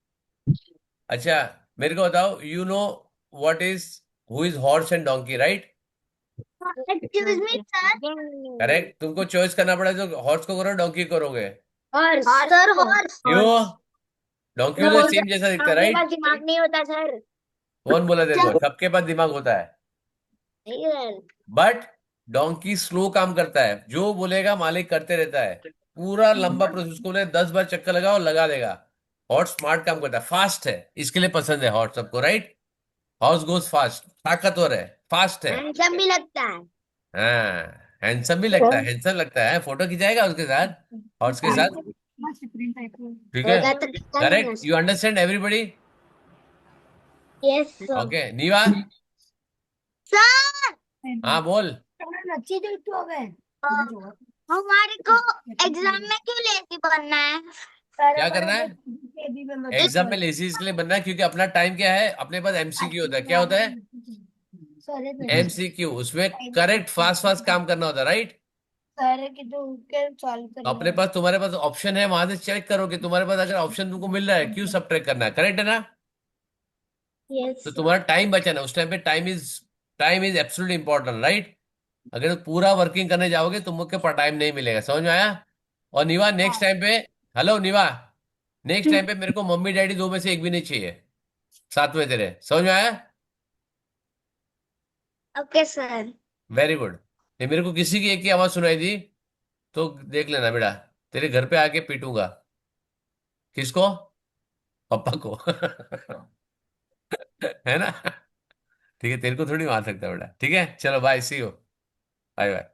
अच्छा, मेरे को बताओ, you know what is, who is horse and donkey, right. Excuse me sir. Correct. तुमको चॉइस करना पड़ा तो हॉर्स को करो, डोंकी करोगे। Horse sir, horse. क्यों? डोंकी तो सेम जैसा दिखता है, आपके राइट। पास दिमाग नहीं होता सर। कौन बोला तेरे को, सबके पास दिमाग होता है। नहीं सर। बट डोंकी स्लो काम करता है, जो बोलेगा मालिक करते रहता है। पूरा लंबा प्रोसेस को 10 बार चक्कर लगाओ, लगा देगा। हॉर्स स्मार्ट काम करता है, फास्ट है, इसके लिए पसंद है हॉर्स सबको, राइट। हॉर्स गोज फास्ट, ताकतवर है, फास्ट है। हैंडसम भी लगता है। हाँ, हैंडसम भी लगता है, हैंडसम लगता है, फोटो खिंचाएगा उसके साथ, हॉर्स के साथ। बस different type of- ठीक है, होगा तो निकालना ना correct. You understand everybody. Yes sir. Okay Neeva. Sir हाँ बोल। अच्छी जो तो हो गए हमारे को एग्जाम में क्यों लेजी बनना है? क्या करना है एग्जाम में? लेजी इसके लिए बनना है क्योंकि अपना टाइम क्या है, अपने पास एमसीक्यू होता है। क्या होता है? एमसीक्यू। उसमें करेक्ट फास्ट फास्ट काम करना होता है, राइट। सर की तो क्या सॉल्व तो अपने पास, तुम्हारे पास ऑप्शन है, वहां से चेक करो कि तुम्हारे पास अगर ऑप्शन तुमको मिल रहा है, क्यों सब्ट्रैक्ट करना है, करेक्ट है ना। यस तो तुम्हारा टाइम बचा ना उस टाइम पे, time is absolutely important, right. अगर पूरा वर्किंग करने जाओगे तुमको पर टाइम नहीं मिलेगा, समझ में आया। और निवा नेक्स्ट टाइम पे, हेलो निवा, नेक्स्ट टाइम पे मेरे को मम्मी डैडी दो में से एक भी नहीं चाहिए साथ में तेरे, समझ में आया। Okay sir. Very good. ये मेरे को किसी की एक की आवाज सुनाई दी तो देख लेना बेटा, तेरे घर पे आके पीटूंगा। किसको? पापा को। है ना। ठीक है, तेरे को थोड़ी मार सकता बेटा। ठीक है, चलो bye, see you, bye bye.